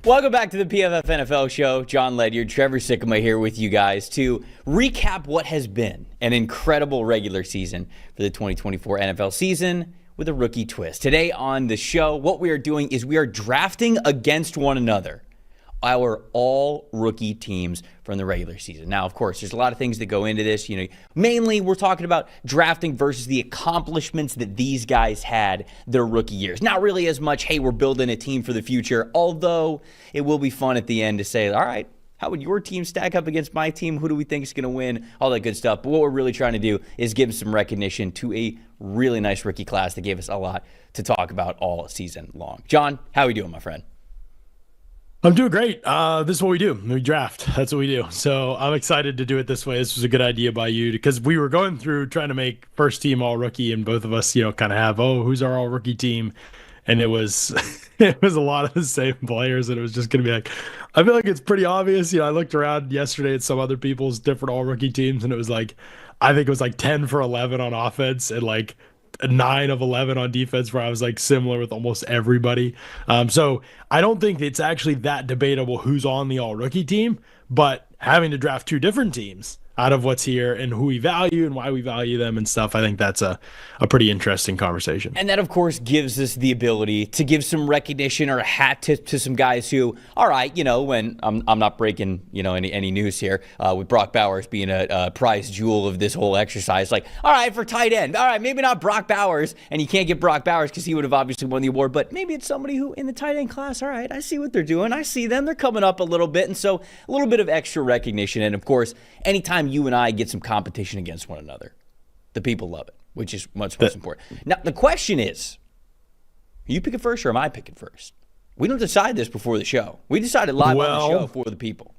Welcome back to the PFF NFL show. Jon Ledyard, Trevor Sikkema here with you guys to recap what has been an incredible regular season for the 2024 NFL season with a rookie twist. Today on the show, what we are doing is we are drafting against one another our all-rookie teams from the regular season. Now, of course, there's a lot of things that go into this. Mainly we're talking about drafting versus the accomplishments that these guys had their rookie years. Not really as much, hey, we're building a team for the future, although it will be fun at the end to say, all right, how would your team stack up against my team? Who do we think is going to win? All that good stuff. But what we're really trying to do is give some recognition to a really nice rookie class that gave us a lot to talk about all season long. John, how are we doing, my friend? I'm doing great. This is what we do. We draft. That's what we do. So I'm excited to do it this way. This was a good idea by you because we were going through trying to make first team all rookie, and both of us, kind of have, who's our all rookie team? And it was it was a lot of the same players, and it was just going to be like, I feel like it's pretty obvious. I looked around yesterday at some other people's different all rookie teams, and it was like, I think it was like 10 for 11 on offense and like 9 of 11 on defense, where I was like similar with almost everybody. So I don't think it's actually that debatable who's on the all rookie team, but having to draft two different teams out of what's here and who we value and why we value them and stuff, I think that's a pretty interesting conversation. And that, of course, gives us the ability to give some recognition or a hat tip to some guys who, all right, when I'm not breaking, any news here with Brock Bowers being a prize jewel of this whole exercise. Like, all right, for tight end, all right, maybe not Brock Bowers, and you can't get Brock Bowers because he would have obviously won the award, but maybe it's somebody who in the tight end class, all right, I see what they're doing. I see them. They're coming up a little bit. And so a little bit of extra recognition. And, of course, anytime you and I get some competition against one another, the people love it, which is much most important. Now, the question is, are you picking first or am I picking first? We don't decide this before the show. We decided live on the show for the people.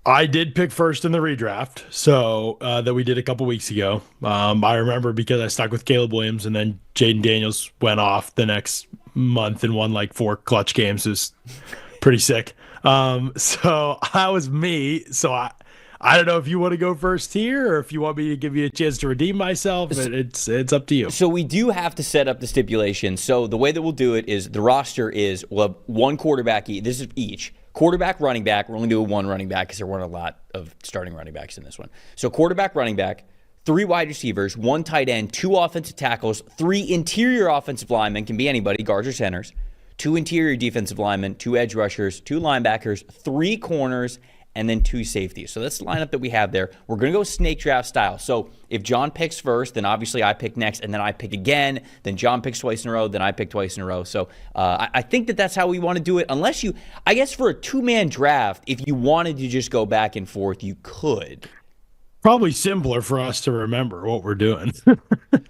I did pick first in the redraft, so that we did a couple weeks ago. I remember because I stuck with Caleb Williams, and then Jaden Daniels went off the next month and won like 4 clutch games. It was pretty sick. So that was me. So I don't know if you want to go first here or if you want me to give you a chance to redeem myself. It's up to you. So we do have to set up the stipulation. So the way that we'll do it is the roster is we'll have one quarterback. This is each. Quarterback, running back. We're only doing one running back because there weren't a lot of starting running backs in this one. So quarterback, running back, 3 wide receivers, 1 tight end, 2 offensive tackles, 3 interior offensive linemen, can be anybody, guards or centers, 2 interior defensive linemen, 2 edge rushers, 2 linebackers, 3 corners, and then 2 safeties. So that's the lineup that we have there. We're going to go snake draft style. So if John picks first, then obviously I pick next, and then I pick again. Then John picks twice in a row, then I pick twice in a row. So I think that's how we want to do it. Unless you, I guess for a 2-man draft, if you wanted to just go back and forth, you could. Probably simpler for us to remember what we're doing. All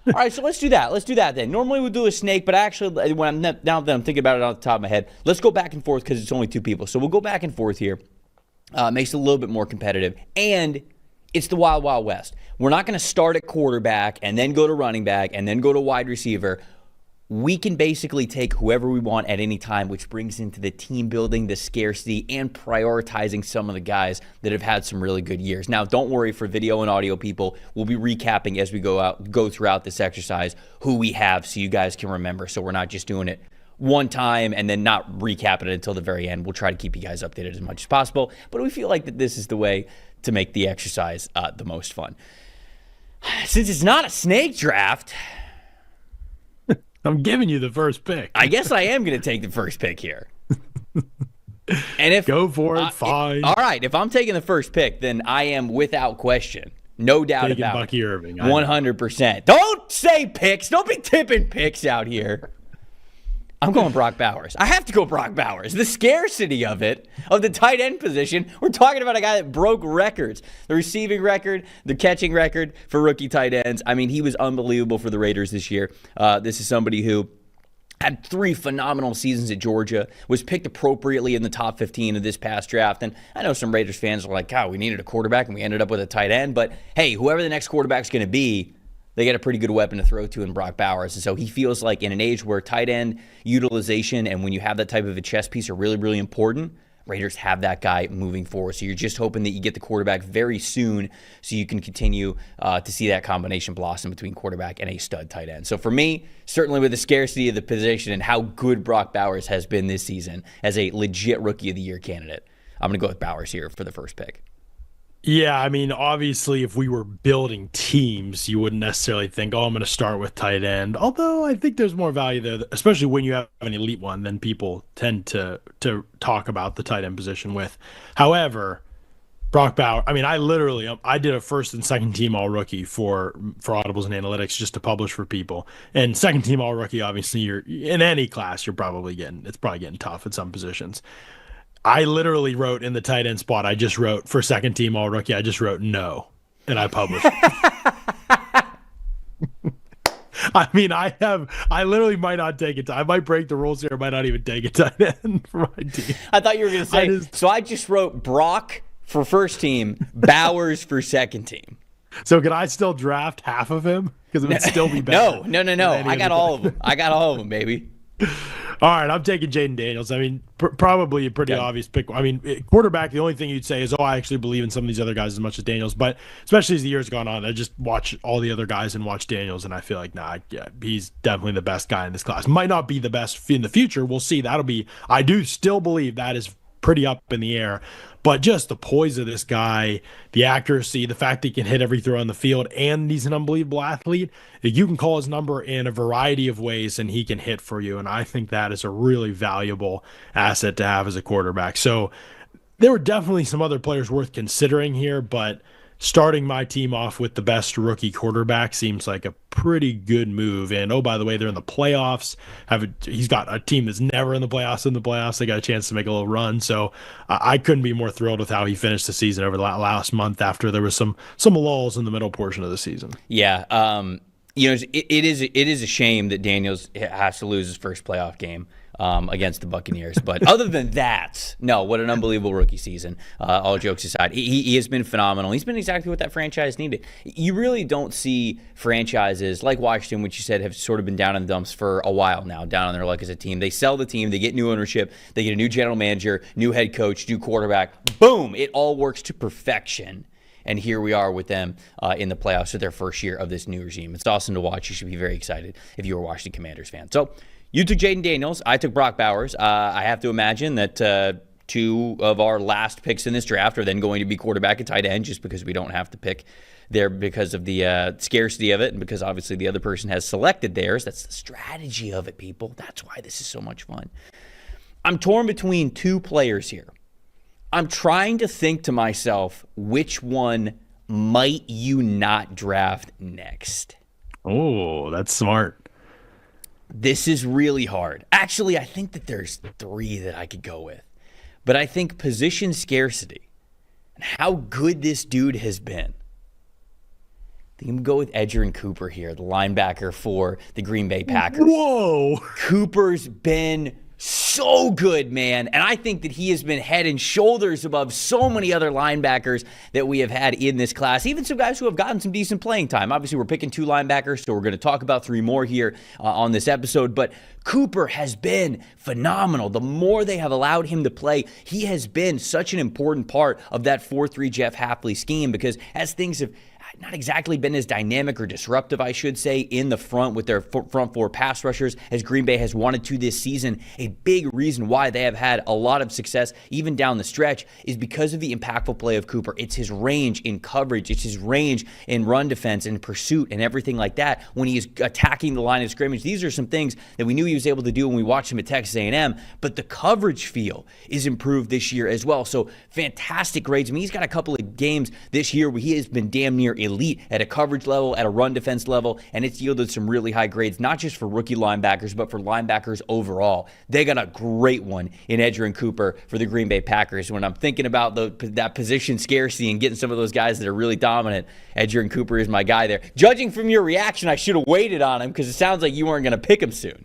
right, so let's do that. Let's do that then. Normally we'll do a snake, but actually, now that I'm thinking about it off the top of my head, let's go back and forth because it's only 2 people. So we'll go back and forth here. Makes it a little bit more competitive. And it's the Wild Wild West. We're not going to start at quarterback and then go to running back and then go to wide receiver. We can basically take whoever we want at any time, which brings into the team building, the scarcity, and prioritizing some of the guys that have had some really good years. Now, don't worry for video and audio people. We'll be recapping as we go throughout this exercise who we have so you guys can remember. So we're not just doing it one time and then not recap it until the very end. We'll try to keep you guys updated as much as possible, but we feel like that this is the way to make the exercise the most fun. Since it's not a snake draft, I'm giving you the first pick. I guess I am going to take the first pick here. And if go for it, fine. All right, if I'm taking the first pick, then I am without question. No doubt taking about Bucky it. Irving. 100%. Don't say picks. Don't be tipping picks out here. I'm going Brock Bowers. I have to go Brock Bowers. The scarcity of it, of the tight end position. We're talking about a guy that broke records. The receiving record, the catching record for rookie tight ends. I mean, he was unbelievable for the Raiders this year. This is somebody who had 3 phenomenal seasons at Georgia, was picked appropriately in the top 15 of this past draft. And I know some Raiders fans are like, God, we needed a quarterback and we ended up with a tight end. But hey, whoever the next quarterback's going to be, they get a pretty good weapon to throw to in Brock Bowers. And so he feels like in an age where tight end utilization and when you have that type of a chess piece are really, really important, Raiders have that guy moving forward. So you're just hoping that you get the quarterback very soon so you can continue to see that combination blossom between quarterback and a stud tight end. So for me, certainly with the scarcity of the position and how good Brock Bowers has been this season as a legit Rookie of the Year candidate, I'm going to go with Bowers here for the first pick. Yeah, I mean, obviously, if we were building teams, you wouldn't necessarily think, oh, I'm going to start with tight end. Although I think there's more value there, especially when you have an elite one, then people tend to talk about the tight end position with. However, Brock Bowers, I mean, I did a first and second team all rookie for Audibles and Analytics just to publish for people. And second team all rookie, obviously, you're in any class, it's probably getting tough at some positions. I literally wrote in the tight end spot, I just wrote for second team all rookie, I just wrote no, and I published. I mean, I literally might not take it. I might break the rules here. I might not even take a tight end for my team. I thought you were going to say, so I just wrote Brock for first team, Bowers for second team. So can I still draft half of him? Because it would still be better. No. I got all of them. I got all of them, baby. All right, I'm taking Jaden Daniels. I mean, probably a pretty obvious pick. I mean, quarterback, the only thing you'd say is, oh, I actually believe in some of these other guys as much as Daniels. But especially as the year's gone on, I just watch all the other guys and watch Daniels, and I feel like, he's definitely the best guy in this class. Might not be the best in the future. We'll see. I do still believe that is pretty up in the air. But just the poise of this guy, the accuracy, the fact that he can hit every throw on the field, and he's an unbelievable athlete. You can call his number in a variety of ways, and he can hit for you. And I think that is a really valuable asset to have as a quarterback. So there were definitely some other players worth considering here, but starting my team off with the best rookie quarterback seems like a pretty good move. And, oh, by the way, they're in the playoffs. He's got a team that's never in the playoffs. They got a chance to make a little run. So I couldn't be more thrilled with how he finished the season over the last month after there was some lulls in the middle portion of the season. Yeah. It is a shame that Daniels has to lose his first playoff game against the Buccaneers. But other than that, no, what an unbelievable rookie season. All jokes aside, he has been phenomenal. He's been exactly what that franchise needed. You really don't see franchises like Washington, which you said have sort of been down in the dumps for a while now, down on their luck as a team. They sell the team, they get new ownership, they get a new general manager, new head coach, new quarterback. Boom, it all works to perfection. And here we are with them in the playoffs with their first year of this new regime. It's awesome to watch. You should be very excited if you're a Washington Commanders fan. So you took Jaden Daniels. I took Brock Bowers. I have to imagine that two of our last picks in this draft are then going to be quarterback and tight end, just because we don't have to pick there because of the scarcity of it and because obviously the other person has selected theirs. That's the strategy of it, people. That's why this is so much fun. I'm torn between two players here. I'm trying to think to myself, which one might you not draft next? Oh, that's smart. This is really hard. Actually, I think that there's three that I could go with. But I think position scarcity and how good this dude has been. I think I'm going to go with Edgerrin Cooper here, the linebacker for the Green Bay Packers. Whoa! Cooper's been so good, man. And I think that he has been head and shoulders above so many other linebackers that we have had in this class. Even some guys who have gotten some decent playing time. Obviously, we're picking two linebackers, so we're going to talk about three more here on this episode. But Cooper has been phenomenal. The more they have allowed him to play, he has been such an important part of that 4-3 Jeff Hafley scheme, because as things have not exactly been as dynamic or disruptive, I should say, in the front with their front four pass rushers as Green Bay has wanted to this season. A big reason why they have had a lot of success even down the stretch is because of the impactful play of Cooper. It's his range in coverage. It's his range in run defense and pursuit and everything like that when he is attacking the line of scrimmage. These are some things that we knew he was able to do when we watched him at Texas A&M, but the coverage feel is improved this year as well. So fantastic grades. I mean, he's got a couple of games this year where he has been damn near elite at a coverage level, at a run defense level, and it's yielded some really high grades, not just for rookie linebackers, but for linebackers overall. They got a great one in Edgerrin Cooper for the Green Bay Packers. When I'm thinking about that position scarcity and getting some of those guys that are really dominant, Edgerrin Cooper is my guy there. Judging from your reaction, I should have waited on him because it sounds like you weren't going to pick him soon.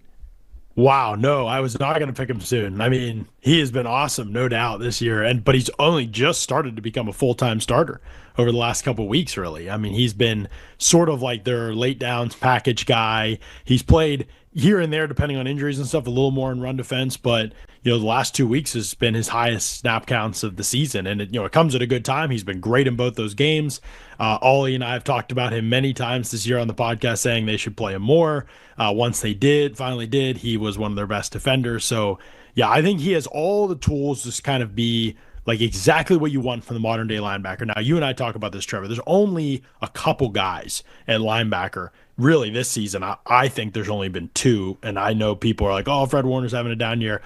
Wow, no, I was not going to pick him soon. I mean, he has been awesome, no doubt, this year, but he's only just started to become a full-time starter over the last couple of weeks, really. I mean, he's been sort of like their late downs package guy. He's played, here and there, depending on injuries and stuff, a little more in run defense. But, the last 2 weeks has been his highest snap counts of the season. And, it comes at a good time. He's been great in both those games. Ollie and I have talked about him many times this year on the podcast, saying they should play him more. Once they finally did, he was one of their best defenders. So, yeah, I think he has all the tools to kind of be like exactly what you want from the modern day linebacker. Now, you and I talk about this, Trevor. There's only a couple guys at linebacker. Really, this season, I think there's only been two. And I know people are like, oh, Fred Warner's having a down year.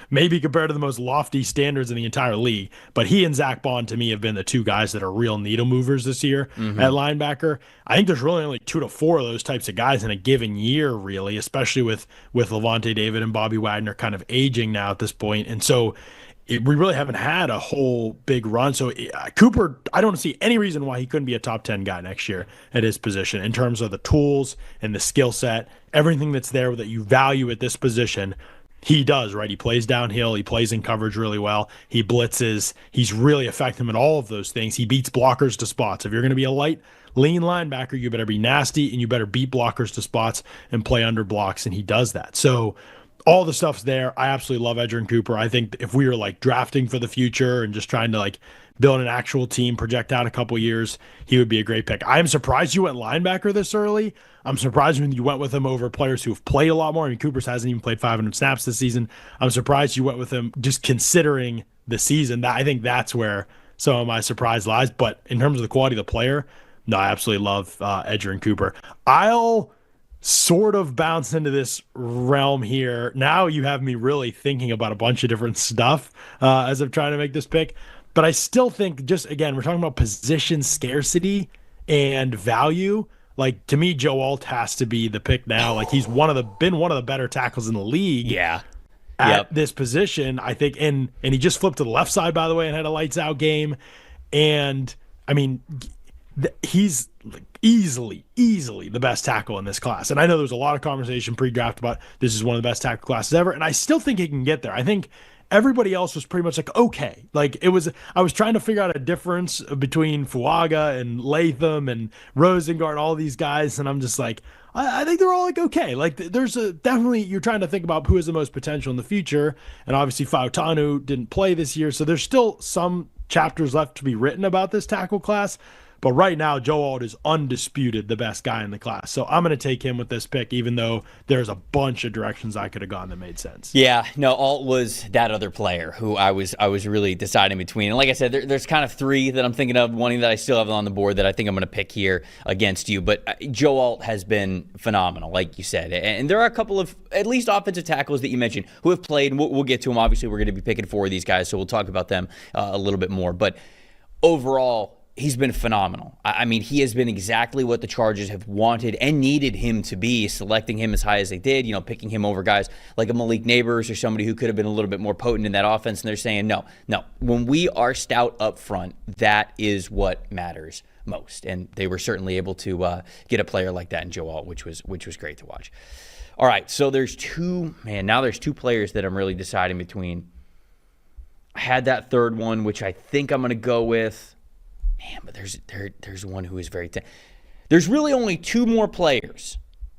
Maybe compared to the most lofty standards in the entire league. But he and Zach Bond, to me, have been the two guys that are real needle movers this year at linebacker. I think there's really only 2 to 4 of those types of guys in a given year, really, especially with Levante David and Bobby Wagner kind of aging now at this point. And so we really haven't had a whole big run. So Cooper, I don't see any reason why he couldn't be a top 10 guy next year at his position in terms of the tools and the skill set, everything that's there that you value at this position. He does, right? He plays downhill. He plays in coverage really well. He blitzes. He's really effective in all of those things. He beats blockers to spots. If you're going to be a light, lean linebacker, you better be nasty and you better beat blockers to spots and play under blocks, and he does that. So all the stuff's there. I absolutely love Edgerrin Cooper. I think if we were like drafting for the future and just trying to like build an actual team, project out a couple years, he would be a great pick. I am surprised you went linebacker this early. I'm surprised when you went with him over players who have played a lot more. I mean, Cooper's hasn't even played 500 snaps this season. I'm surprised you went with him just considering the season. I think that's where some of my surprise lies. But in terms of the quality of the player, no, I absolutely love Edgerrin Cooper. I'll sort of bounce into this realm here. Now you have me really thinking about a bunch of different stuff as I'm trying to make this pick. But I still think, just again, we're talking about position scarcity and value. Like, to me, Joe Alt has to be the pick now. Like, he's been one of the better tackles in the league. Yeah. At this position, I think, and he just flipped to the left side, by the way, and had a lights out game. And I mean, he's easily the best tackle in this class. And I know there was a lot of conversation pre-draft about this is one of the best tackle classes ever, and I still think he can get there. I think everybody else was pretty much like, okay. Like, I was trying to figure out a difference between Fuaga and Latham and Rosengard, all these guys, and I'm just like, I think they're all like, okay. Like, there's definitely, you're trying to think about who has the most potential in the future, and obviously Fautanu didn't play this year, so there's still some chapters left to be written about this tackle class. But right now, Joe Alt is undisputed the best guy in the class. So I'm going to take him with this pick, even though there's a bunch of directions I could have gone that made sense. Yeah, no, Alt was that other player who I was really deciding between. And like I said, there's kind of 3 that I'm thinking of, one that I still have on the board that I think I'm going to pick here against you. But Joe Alt has been phenomenal, like you said. And there are a couple of, at least offensive tackles that you mentioned, who have played, and we'll get to them. Obviously, we're going to be picking 4 of these guys, so we'll talk about them a little bit more. But overall, he's been phenomenal. I mean, he has been exactly what the Chargers have wanted and needed him to be, selecting him as high as they did, picking him over guys like a Malik Neighbors or somebody who could have been a little bit more potent in that offense. And they're saying, no, when we are stout up front, that is what matters most. And they were certainly able to get a player like that in Joe Alt, which was great to watch. All right, so there's 2 players that I'm really deciding between. I had that third one, which I think I'm going to go with. Man, but there's one who is very there's really only 2 more players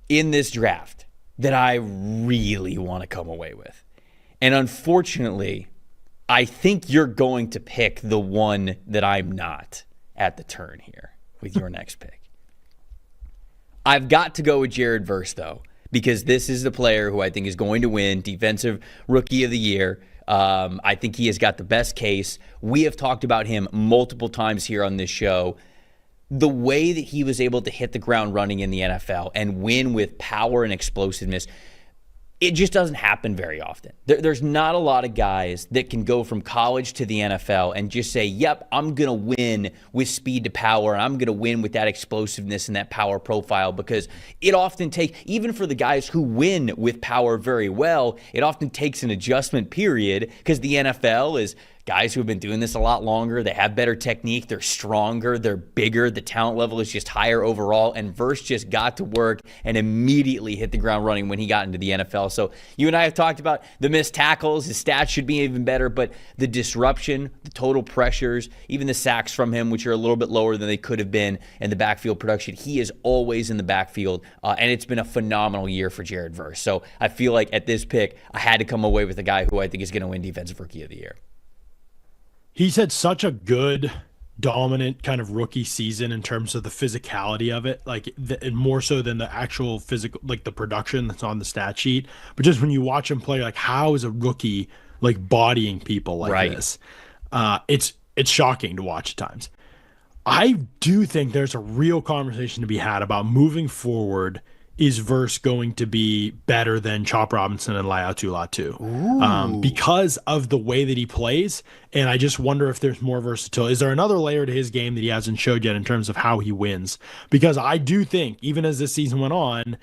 in this draft that I really want to come away with. And unfortunately, I think you're going to pick the one that I'm not at the turn here with your next pick. I've got to go with Jared Verse, though, because this is the player who I think is going to win Defensive Rookie of the Year. I think he has got the best case. We have talked about him multiple times here on this show. The way that he was able to hit the ground running in the NFL and win with power and explosiveness, it just doesn't happen very often. There's not a lot of guys that can go from college to the NFL and just say, yep, I'm going to win with speed to power, and I'm going to win with that explosiveness and that power profile, because it often takes, even for the guys who win with power very well, it often takes an adjustment period because the NFL is guys who have been doing this a lot longer. They have better technique. They're stronger. They're bigger. The talent level is just higher overall. And Verse just got to work and immediately hit the ground running when he got into the NFL. So you and I have talked about the missed tackles. His stats should be even better, but the disruption, the total pressures, even the sacks from him, which are a little bit lower than they could have been, and the backfield production, he is always in the backfield. And it's been a phenomenal year for Jared Verse. So I feel like at this pick, I had to come away with a guy who I think is going to win Defensive Rookie of the Year. He's had such a good, dominant kind of rookie season in terms of the physicality of it, like more so than the actual physical, like the production that's on the stat sheet. But just when you watch him play, like how is a rookie like bodying people like this? It's shocking to watch at times. I do think there's a real conversation to be had about moving forward. Is Verse going to be better than Chop Robinson and Laiatu Latu? Because of the way that he plays, and I just wonder if there's more versatility. Is there another layer to his game that he hasn't showed yet in terms of how he wins? Because I do think, even as this season went on,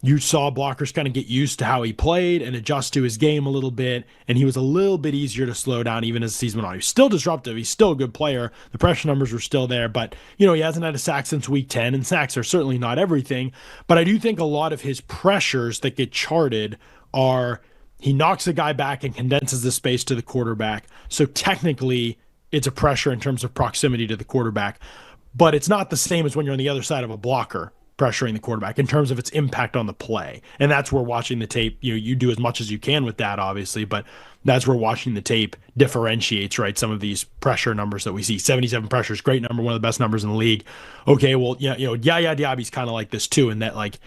you saw blockers kind of get used to how he played and adjust to his game a little bit, and he was a little bit easier to slow down even as the season went on. He's still disruptive. He's still a good player. The pressure numbers were still there, but he hasn't had a sack since week 10, and sacks are certainly not everything. But I do think a lot of his pressures that get charted are he knocks a guy back and condenses the space to the quarterback. So technically, it's a pressure in terms of proximity to the quarterback, but it's not the same as when you're on the other side of a blocker pressuring the quarterback in terms of its impact on the play. And that's where watching the tape, you do as much as you can with that, obviously, but that's where watching the tape differentiates, right? Some of these pressure numbers that we see, 77 pressures, great number, one of the best numbers in the league. Okay, well, Yaya Diaby's kind of like this too, in that like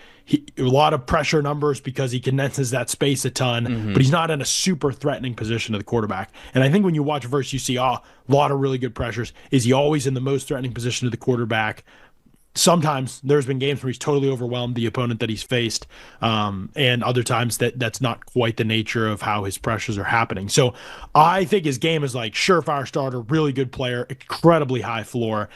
a lot of pressure numbers because he condenses that space a ton, but he's not in a super threatening position to the quarterback. And I think when you watch Verse, you see a lot of really good pressures. Is he always in the most threatening position to the quarterback? Sometimes there's been games where he's totally overwhelmed the opponent that he's faced, and other times that's not quite the nature of how his pressures are happening. So I think his game is like surefire starter, really good player, incredibly high floor.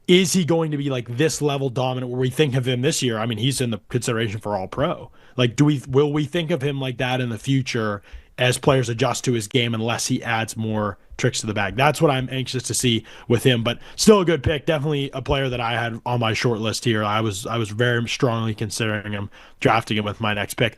Is he going to be like this level dominant where we think of him this year? I mean, he's in the consideration for All-Pro. Like, will we think of him like that in the future as players adjust to his game unless he adds more tricks to the bag? That's what I'm anxious to see with him, but still a good pick. Definitely a player that I had on my short list here. I was very strongly considering him, drafting him with my next pick.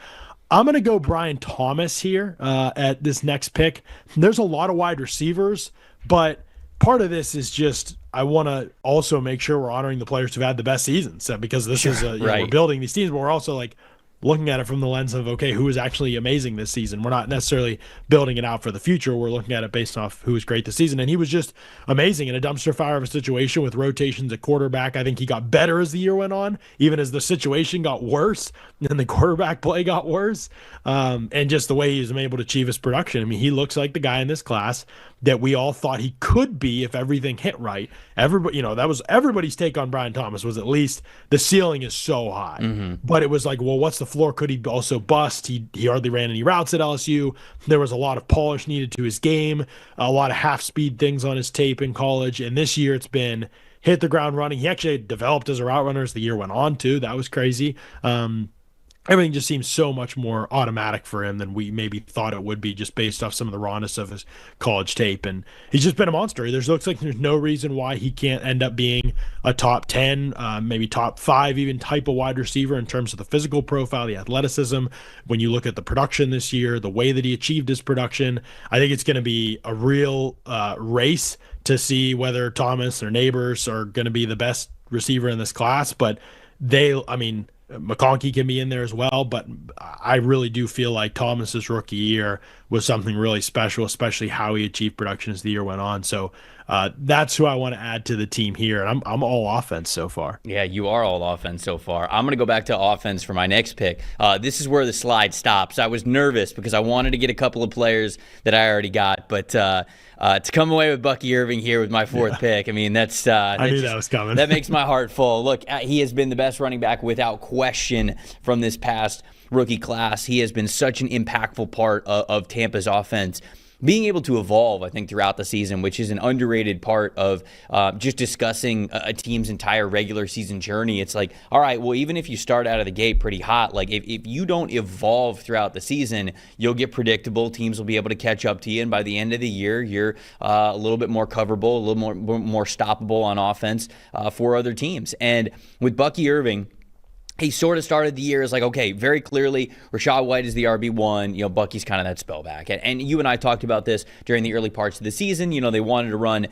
I'm going to go Brian Thomas here at this next pick. There's a lot of wide receivers, but part of this is just I want to also make sure we're honoring the players who've had the best seasons, because this is we're building these teams, but we're also like looking at it from the lens of, okay, who is actually amazing this season? We're not necessarily building it out for the future. We're looking at it based off who was great this season. And he was just amazing in a dumpster fire of a situation with rotations at quarterback. I think he got better as the year went on, even as the situation got worse and the quarterback play got worse. And just the way he was able to achieve his production. I mean, he looks like the guy in this class that we all thought he could be if everything hit right. Everybody, that was everybody's take on Brian Thomas, was at least the ceiling is so high. But it was like, well, what's the floor? Could he also bust? He hardly ran any routes at LSU. There was a lot of polish needed to his game, a lot of half-speed things on his tape in college. And this year it's been hit the ground running. He actually developed as a route runner as the year went on, too. That was crazy. Everything just seems so much more automatic for him than we maybe thought it would be, just based off some of the rawness of his college tape. And he's just been a monster. Looks like there's no reason why he can't end up being a top 10, maybe top 5 even type of wide receiver in terms of the physical profile, the athleticism. When you look at the production this year, the way that he achieved his production, I think it's going to be a real race to see whether Thomas or Neighbors are going to be the best receiver in this class. But McConkey can be in there as well, but I really do feel like Thomas's rookie year was something really special, especially how he achieved production as the year went on. So that's who I want to add to the team here. And I'm all offense so far. Yeah, you are all offense so far. I'm going to go back to offense for my next pick. This is where the slide stops. I was nervous because I wanted to get a couple of players that I already got, but to come away with Bucky Irving here with my fourth pick, I mean, that's I knew that was coming. That makes my heart full. Look, he has been the best running back without question from this past rookie class. He has been such an impactful part of Tampa's offense. being able to evolve, I think, throughout the season, which is an underrated part of just discussing a team's entire regular season journey. It's like, all right, well, even if you start out of the gate pretty hot, like if you don't evolve throughout the season, you'll get predictable. Teams will be able to catch up to you, and by the end of the year, you're a little bit more coverable, a little more stoppable on offense for other teams. And with Bucky Irving, he sort of started the year as like, okay, very clearly, Rachaad White is the RB1. Bucky's kind of that spellback. And you and I talked about this during the early parts of the season. They wanted to run,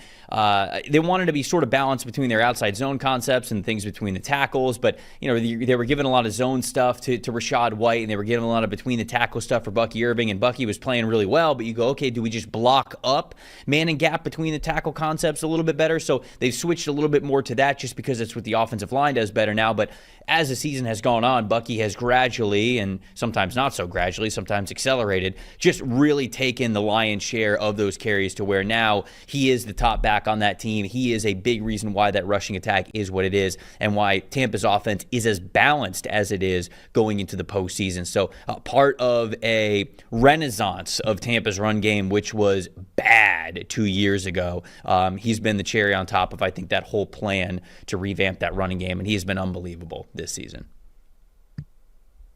they wanted to be sort of balanced between their outside zone concepts and things between the tackles. But, they were giving a lot of zone stuff to Rachaad White, and they were giving a lot of between the tackle stuff for Bucky Irving. And Bucky was playing really well. But you go, okay, do we just block up man and gap between the tackle concepts a little bit better? So they've switched a little bit more to that just because it's what the offensive line does better now. But as the season has gone on, Bucky has gradually, and sometimes not so gradually, sometimes accelerated, just really taken the lion's share of those carries to where now he is the top back on that team. He is a big reason why that rushing attack is what it is and why Tampa's offense is as balanced as it is going into the postseason. So part of a renaissance of Tampa's run game, which was bad 2 years ago. He's been the cherry on top of, I think, that whole plan to revamp that running game, and he's been unbelievable this season.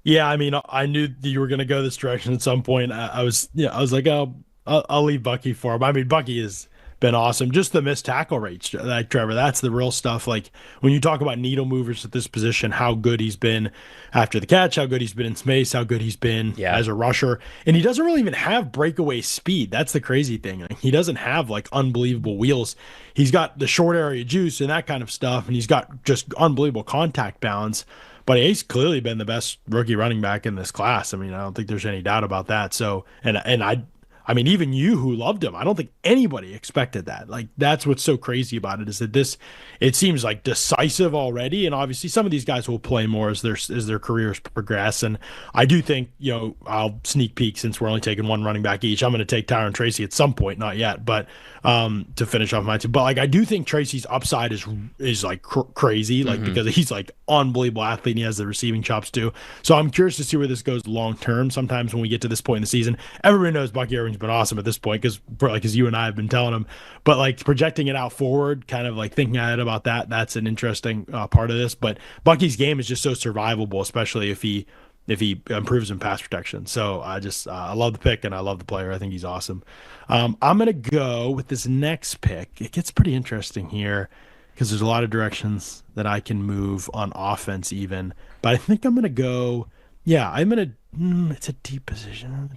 Yeah, I mean, I knew that you were going to go this direction at some point. I was like, oh, I'll leave Bucky for him. I mean, Bucky has been awesome. Just the missed tackle rates, like Trevor, that's the real stuff. Like when you talk about needle movers at this position, how good he's been after the catch, how good he's been in space, how good he's been as a rusher. And he doesn't really even have breakaway speed. That's the crazy thing. Like, he doesn't have like unbelievable wheels. He's got the short area juice and that kind of stuff. And he's got just unbelievable contact balance. But he's clearly been the best rookie running back in this class. I mean, I don't think there's any doubt about that. So, and I mean, even you who loved him, I don't think anybody expected that. Like, that's what's so crazy about it, is that it seems like decisive already. And obviously some of these guys will play more as their careers progress. And I do think, I'll sneak peek, since we're only taking one running back each, I'm going to take Tyron Tracy at some point, not yet, but to finish off my team. But like, I do think Tracy's upside is like crazy, like because he's like unbelievable athlete and he has the receiving chops too. So I'm curious to see where this goes long term. Sometimes when we get to this point in the season, everybody knows Bucky Irving's been awesome at this point because you and I have been telling him. But like projecting it out forward, kind of like thinking ahead about that's an interesting part of this. But Bucky's game is just so survivable, especially if he improves in pass protection. So I love the pick and I love the player. I think he's awesome. I'm going to go with this next pick. It gets pretty interesting here because there's a lot of directions that I can move on offense even. But I think I'm going to go, it's a deep position.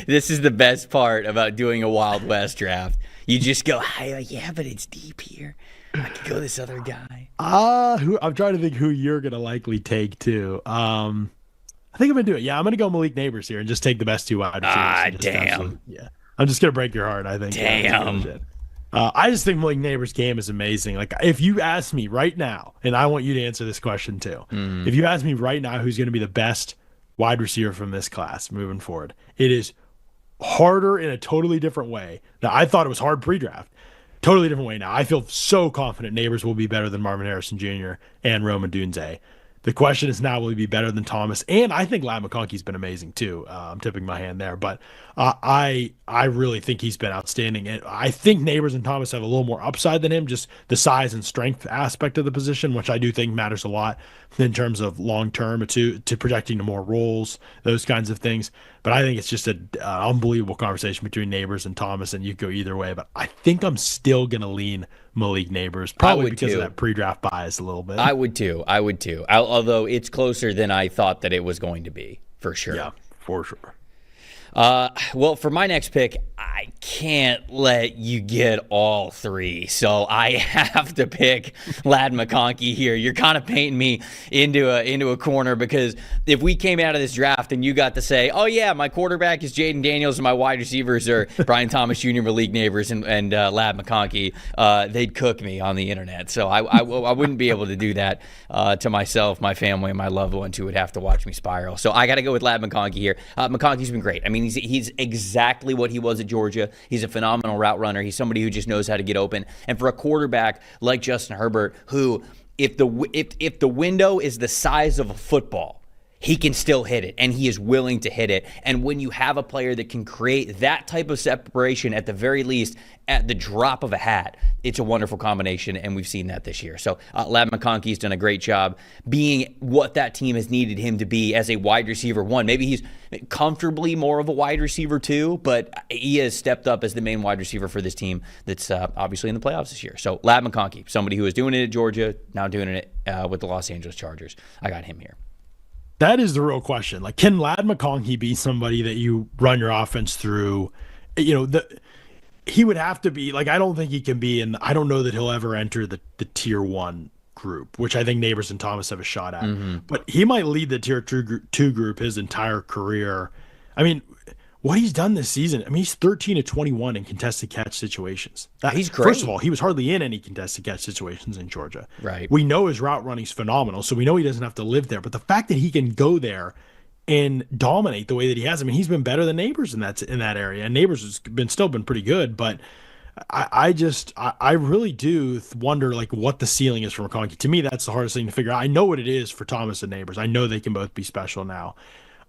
This is the best part about doing a Wild West draft. You just go, yeah, but it's deep here. I could go this other guy. I'm trying to think who you're going to likely take too. I think I'm going to do it. Yeah, I'm going to go Malik Neighbors here and just take the best two wide receivers. Damn. Yeah. I'm just going to break your heart, I think. Damn. I just think Malik Neighbors' game is amazing. Like, if you ask me right now, and I want you to answer this question too. If you ask me right now who's going to be the best wide receiver from this class moving forward, it is harder in a totally different way. Now, I thought it was hard pre-draft. Totally different way now. I feel so confident Neighbors will be better than Marvin Harrison Jr. and Rome Odunze. The question is now, will he be better than Thomas? And I think Ladd McConkey's been amazing too. I'm tipping my hand there, but I really think he's been outstanding. And I think Neighbors and Thomas have a little more upside than him, just the size and strength aspect of the position, which I do think matters a lot in terms of long term to projecting to more roles, those kinds of things. But I think it's just an unbelievable conversation between Neighbors and Thomas, and you go either way. But I think I'm still going to lean Malik Neighbors, probably because of that pre-draft bias a little bit. I would too. Although it's closer than I thought that it was going to be, for sure. Yeah, for sure. Well, for my next pick, I can't let you get all three, so I have to pick Ladd McConkey here. You're kind of painting me into a corner, because if we came out of this draft and you got to say, oh yeah, my quarterback is Jaden Daniels and my wide receivers are Brian Thomas Jr., Malik Neighbors, and Ladd McConkey, they'd cook me on the internet. So I wouldn't be able to do that to myself, my family, and my loved ones who would have to watch me spiral. So I got to go with Ladd McConkey here. McConkey's been great. I mean, he's exactly what he was at Georgia. He's a phenomenal route runner. He's somebody who just knows how to get open. And for a quarterback like Justin Herbert, who if the window is the size of a football, he can still hit it, and he is willing to hit it. And when you have a player that can create that type of separation, at the very least, at the drop of a hat, it's a wonderful combination, and we've seen that this year. So Ladd McConkey's done a great job being what that team has needed him to be as a wide receiver one. Maybe he's comfortably more of a wide receiver two, but he has stepped up as the main wide receiver for this team that's obviously in the playoffs this year. So Ladd McConkey, somebody who was doing it at Georgia, now doing it with the Los Angeles Chargers. I got him here. That is the real question. Like, can Ladd McConkey be somebody that you run your offense through? He would have to be, like, I don't think he can be, and I don't know that he'll ever enter the tier one group, which I think Neighbors and Thomas have a shot at. Mm-hmm. But he might lead the tier two group his entire career. I mean, what he's done this season, I mean, he's 13 of 21 in contested catch situations. He's great. First of all, he was hardly in any contested catch situations in Georgia. Right. We know his route running's phenomenal, so we know he doesn't have to live there. But the fact that he can go there and dominate the way that he has, I mean, he's been better than Neighbors in that area. And Neighbors has still been pretty good, but I really do wonder, like, what the ceiling is for McConkey. To me, that's the hardest thing to figure out. I know what it is for Thomas and Neighbors. I know they can both be special now.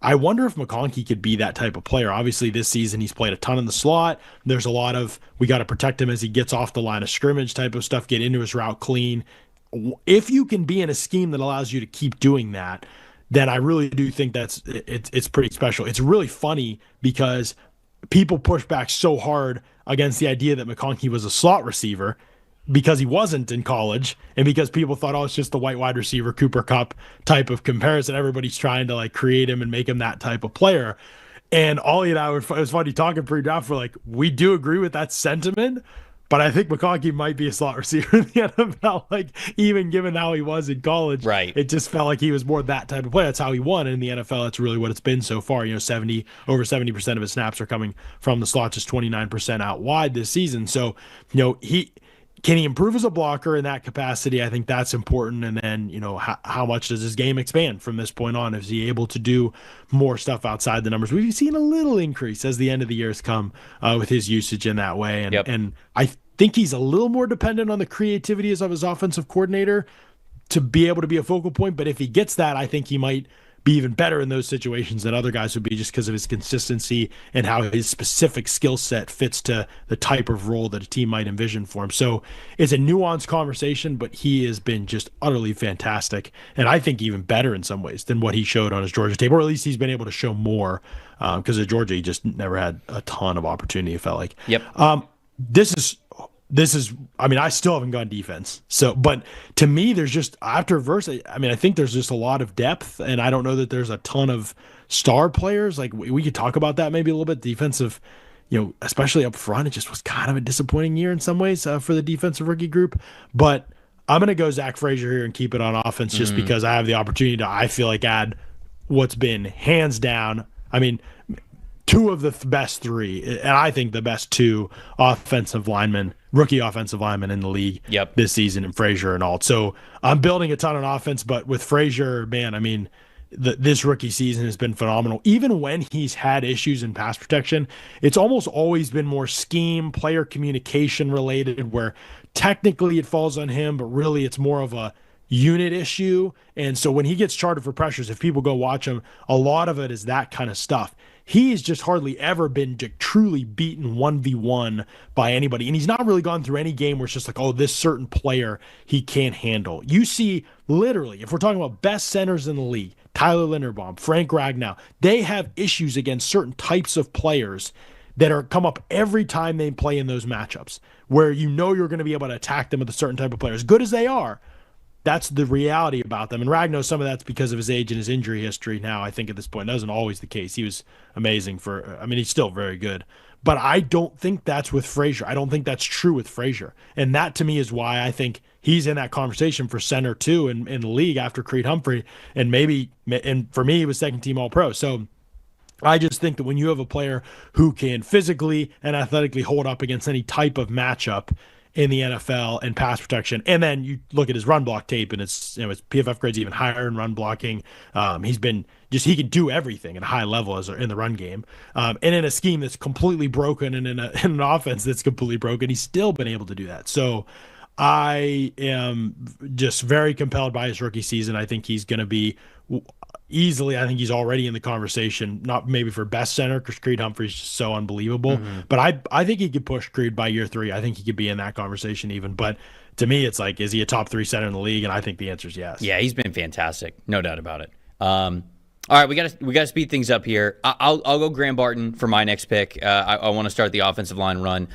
I wonder if McConkey could be that type of player. Obviously, this season he's played a ton in the slot. There's a lot of, we got to protect him as he gets off the line of scrimmage type of stuff, get into his route clean. If you can be in a scheme that allows you to keep doing that, then I really do think it's pretty special. It's really funny because people push back so hard against the idea that McConkey was a slot receiver, because he wasn't in college, and because people thought, oh, it's just the white wide receiver Cooper Kupp type of comparison. Everybody's trying to, like, create him and make him that type of player. And Ollie and I it was funny talking pre-draft. We're like, we do agree with that sentiment, but I think McConkey might be a slot receiver in the NFL. Like, even given how he was in college, right? It just felt like he was more that type of player. That's how he won. And in the NFL, that's really what it's been so far. Over 70% of his snaps are coming from the slot, just 29% out wide this season. So, can he improve as a blocker in that capacity? I think that's important. And then, how much does his game expand from this point on? Is he able to do more stuff outside the numbers? We've seen a little increase as the end of the year has come with his usage in that way. And I think he's a little more dependent on the creativity of his offensive coordinator to be able to be a focal point. But if he gets that, I think he might be even better in those situations than other guys would be, just because of his consistency and how his specific skill set fits to the type of role that a team might envision for him. So it's a nuanced conversation, but he has been just utterly fantastic, and I think even better in some ways than what he showed on his Georgia tape, or at least he's been able to show more, because at Georgia he just never had a ton of opportunity, it felt like. Yep. This is, I mean, I still haven't gone defense. So, but to me, there's just, after verse, I think there's just a lot of depth, and I don't know that there's a ton of star players. Like, we could talk about that maybe a little bit. Defensive, especially up front, it just was kind of a disappointing year in some ways for the defensive rookie group. But I'm going to go Zach Frazier here and keep it on offense just because I have the opportunity to, I feel like, add what's been hands down, I mean, two of the best three, and I think the best two rookie offensive linemen in the league this season, in Frazier and Alt. So I'm building a ton on offense, but with Frazier, man, I mean, this rookie season has been phenomenal. Even when he's had issues in pass protection, it's almost always been more scheme, player communication related, where technically it falls on him, but really it's more of a unit issue. And so when he gets charted for pressures, if people go watch him, a lot of it is that kind of stuff. He's just hardly ever been truly beaten 1v1 by anybody. And he's not really gone through any game where it's just like, oh, this certain player he can't handle. You see, literally, if we're talking about best centers in the league, Tyler Linderbaum, Frank Ragnow, they have issues against certain types of players that come up every time they play in those matchups, where you're going to be able to attack them with a certain type of player. As good as they are, that's the reality about them. And Ragnow, some of that's because of his age and his injury history now, I think, at this point. That wasn't always the case. He was amazing he's still very good. But I don't think that's with Frazier. I don't think that's true with Frazier. And that, to me, is why I think he's in that conversation for center two in the league after Creed Humphrey. And for me, he was second team All-Pro. So I just think that when you have a player who can physically and athletically hold up against any type of matchup in the NFL and pass protection, and then you look at his run block tape, and his PFF grades even higher in run blocking. He can do everything at a high level in the run game, and in a scheme that's completely broken, and in an offense that's completely broken, he's still been able to do that. So I am just very compelled by his rookie season. I think he's going to be easily, I think he's already in the conversation, not maybe for best center because Creed Humphrey's just so unbelievable. But I think he could push Creed by year 3. I think he could be in that conversation even. But to me, it's like, is he a top 3 center in the league? And I think the answer is yes. Yeah, he's been fantastic, no doubt about it. All right, we gotta speed things up here. I'll go Graham Barton for my next pick. I want to start the offensive line run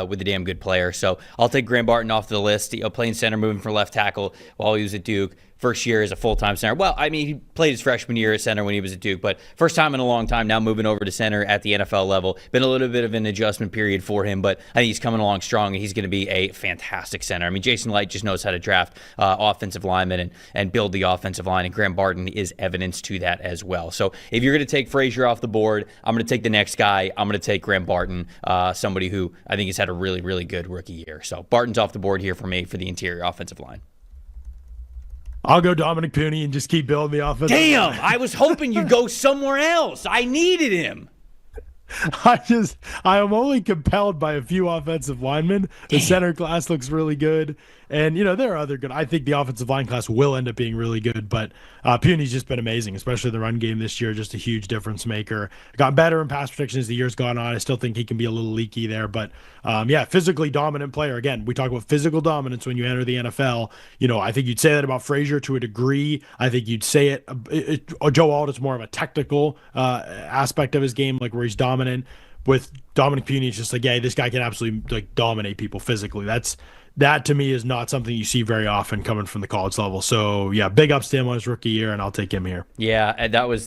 with a damn good player, so I'll take Graham Barton off the list. Playing center, moving from left tackle while he was at Duke. First year as a full-time center. Well, I mean, he played his freshman year at center when he was at Duke, but first time in a long time now moving over to center at the NFL level. Been a little bit of an adjustment period for him, but I think he's coming along strong, and he's going to be a fantastic center. I mean, Jason Light just knows how to draft offensive linemen and build the offensive line, and Graham Barton is evidence to that as well. So if you're going to take Frazier off the board, I'm going to take the next guy. I'm going to take Graham Barton, somebody who I think has had a really, really good rookie year. So Barton's off the board here for me for the interior offensive line. I'll go Dominic Pooney and just keep building the offense. Damn, I was hoping you'd go somewhere else. I needed him. I am only compelled by a few offensive linemen. The center class looks really good. And, there are other good. I think the offensive line class will end up being really good, but Puny's just been amazing, especially the run game this year, just a huge difference maker. Got better in pass protection as the year's gone on. I still think he can be a little leaky there, but physically dominant player. Again, we talk about physical dominance when you enter the NFL. I think you'd say that about Frazier to a degree. I think you'd say it Joe Alt is more of a technical aspect of his game, like where he's dominant. With Dominic Puny, it's just like, yeah, this guy can absolutely dominate people physically. That to me is not something you see very often coming from the college level. So yeah, big ups to him on his rookie year, and I'll take him here. Yeah, and that was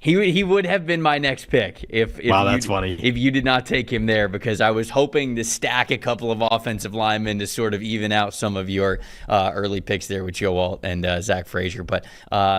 he would have been my next pick if wow, that's funny. If you did not take him there, because I was hoping to stack a couple of offensive linemen to sort of even out some of your early picks there with Joe Alt and Zach Frazier. But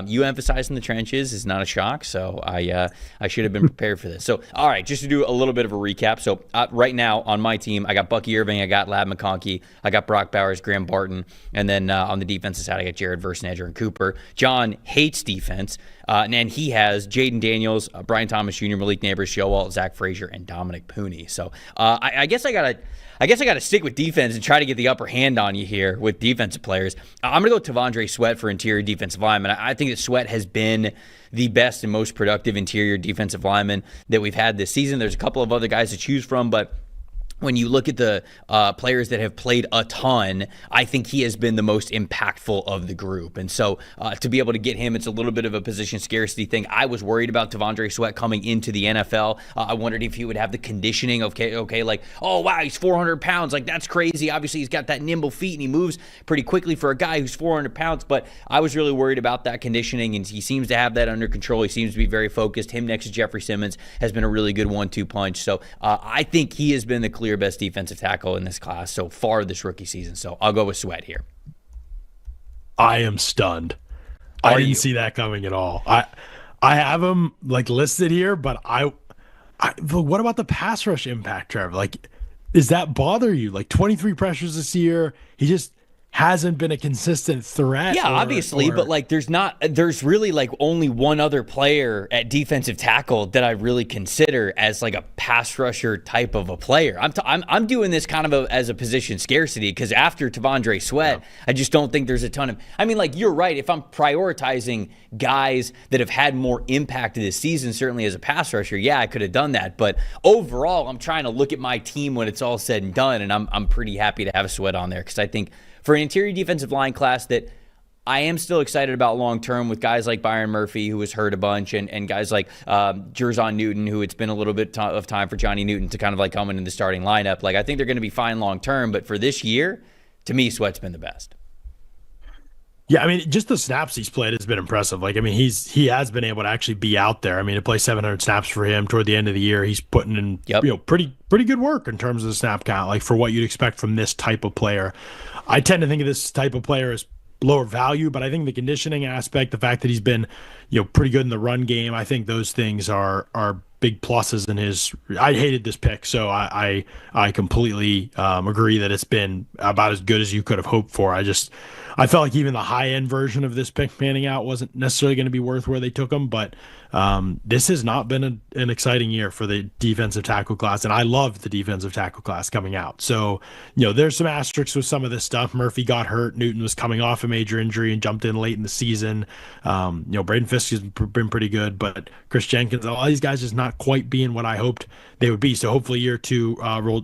you emphasizing the trenches is not a shock, so I should have been prepared for this. So all right, just to do a little bit of a recap. So right now on my team, I got Bucky Irving, I got Lab McConkey, I got Brock Bowers, Graham Barton, and then on the defensive side, I got Jared Verse-Nedger and Cooper. John hates defense. And he has Jaden Daniels, Brian Thomas Jr., Malik Neighbors, Joe Alt, Zach Frazier, and Dominic Pooney. So I guess I gotta stick with defense and try to get the upper hand on you here with defensive players. I'm gonna go Tavondre Sweat for interior defensive lineman. I think that Sweat has been the best and most productive interior defensive lineman that we've had this season. There's a couple of other guys to choose from, but when you look at the players that have played a ton, I think he has been the most impactful of the group. And so to be able to get him, it's a little bit of a position scarcity thing. I was worried about Tavondre Sweat coming into the NFL. I wondered if he would have the conditioning of, okay, like, oh, wow, he's 400 pounds. Like, that's crazy. Obviously, he's got that nimble feet, and he moves pretty quickly for a guy who's 400 pounds. But I was really worried about that conditioning, and he seems to have that under control. He seems to be very focused. Him next to Jeffrey Simmons has been a really good 1-2 punch. So I think he has been the clear best defensive tackle in this class so far this rookie season. So I'll go with Sweat here. I am stunned. I didn't see that coming at all. I have him like listed here, but but what about the pass rush impact, Trevor? Like, does that bother you? Like 23 pressures this year. He just hasn't been a consistent threat. Yeah, obviously, but like there's really like only one other player at defensive tackle that I really consider as like a pass rusher type of a player. I'm doing this kind of as a position scarcity, because after Tavondre Sweat, I just don't think there's a ton of. I mean, like, you're right. If I'm prioritizing guys that have had more impact this season, certainly as a pass rusher, yeah, I could have done that. But overall, I'm trying to look at my team when it's all said and done, and I'm pretty happy to have Sweat on there, because I think for an interior defensive line class that I am still excited about long-term, with guys like Byron Murphy, who was hurt a bunch, and guys like Jerzon Newton, who it's been a little bit of time for Johnny Newton to kind of like come in the starting lineup. Like, I think they're going to be fine long-term, but for this year, to me, Sweat's been the best. Yeah, I mean, just the snaps he's played has been impressive. Like, I mean, he has been able to actually be out there. I mean, to play 700 snaps for him toward the end of the year, he's putting in pretty good work in terms of the snap count, like for what you'd expect from this type of player. I tend to think of this type of player as lower value, but I think the conditioning aspect, the fact that he's been, pretty good in the run game, I think those things are big pluses in his. I hated this pick, so I completely agree that it's been about as good as you could have hoped for. I felt like even the high end version of this pick panning out wasn't necessarily going to be worth where they took him, but this has not been an exciting year for the defensive tackle class, and I love the defensive tackle class coming out. So, there's some asterisks with some of this stuff. Murphy got hurt. Newton was coming off a major injury and jumped in late in the season. Braden Fisk has been pretty good, but Chris Jenkins, all these guys just not quite being what I hoped they would be. So hopefully year two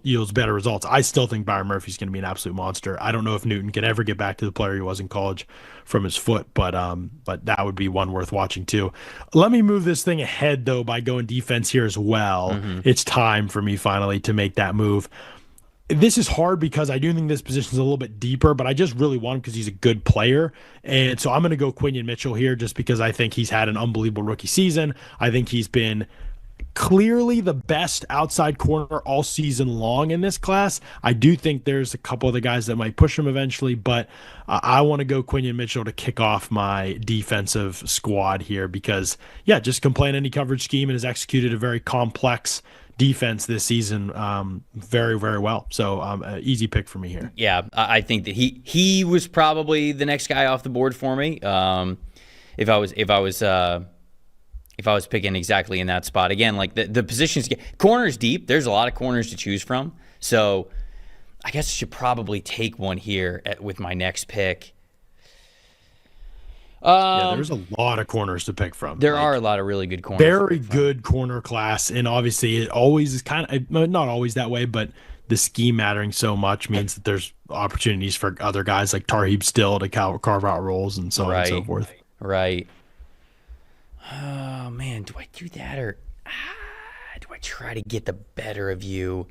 yields better results. I still think Byron Murphy's going to be an absolute monster. I don't know if Newton can ever get back to the player he was in college from his foot, but that would be one worth watching too. Let me move this thing ahead though by going defense here as well. It's time for me finally to make that move. This is hard because I do think this position is a little bit deeper, but I just really want him because he's a good player. And so I'm going to go Quinion Mitchell here just because I think he's had an unbelievable rookie season. I think he's been clearly the best outside corner all season long in this class. I do think there's a couple of the guys that might push him eventually, but I want to go Quinion Mitchell to kick off my defensive squad here because, just can play in any coverage scheme and has executed a very complex defense this season very, very well. So easy pick for me here. Yeah, I think that he was probably the next guy off the board for me. If I was picking exactly in that spot. Again, like the positions, corners deep, there's a lot of corners to choose from. So I guess I should probably take one here with my next pick. There's a lot of corners to pick from. There are a lot of really good corners. Very good corner class. And obviously it always is kind of, not always that way, but the scheme mattering so much means that there's opportunities for other guys like Tarheeb Still to carve out roles and so on and so forth. Right. Oh, man, do I do that or do I try to get the better of you?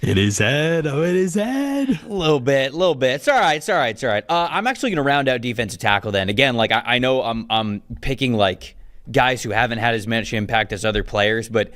It is Ed. Oh, it is Ed. A little bit. It's all right. I'm actually going to round out defensive tackle then. Again, like I know I'm picking like guys who haven't had as much impact as other players, but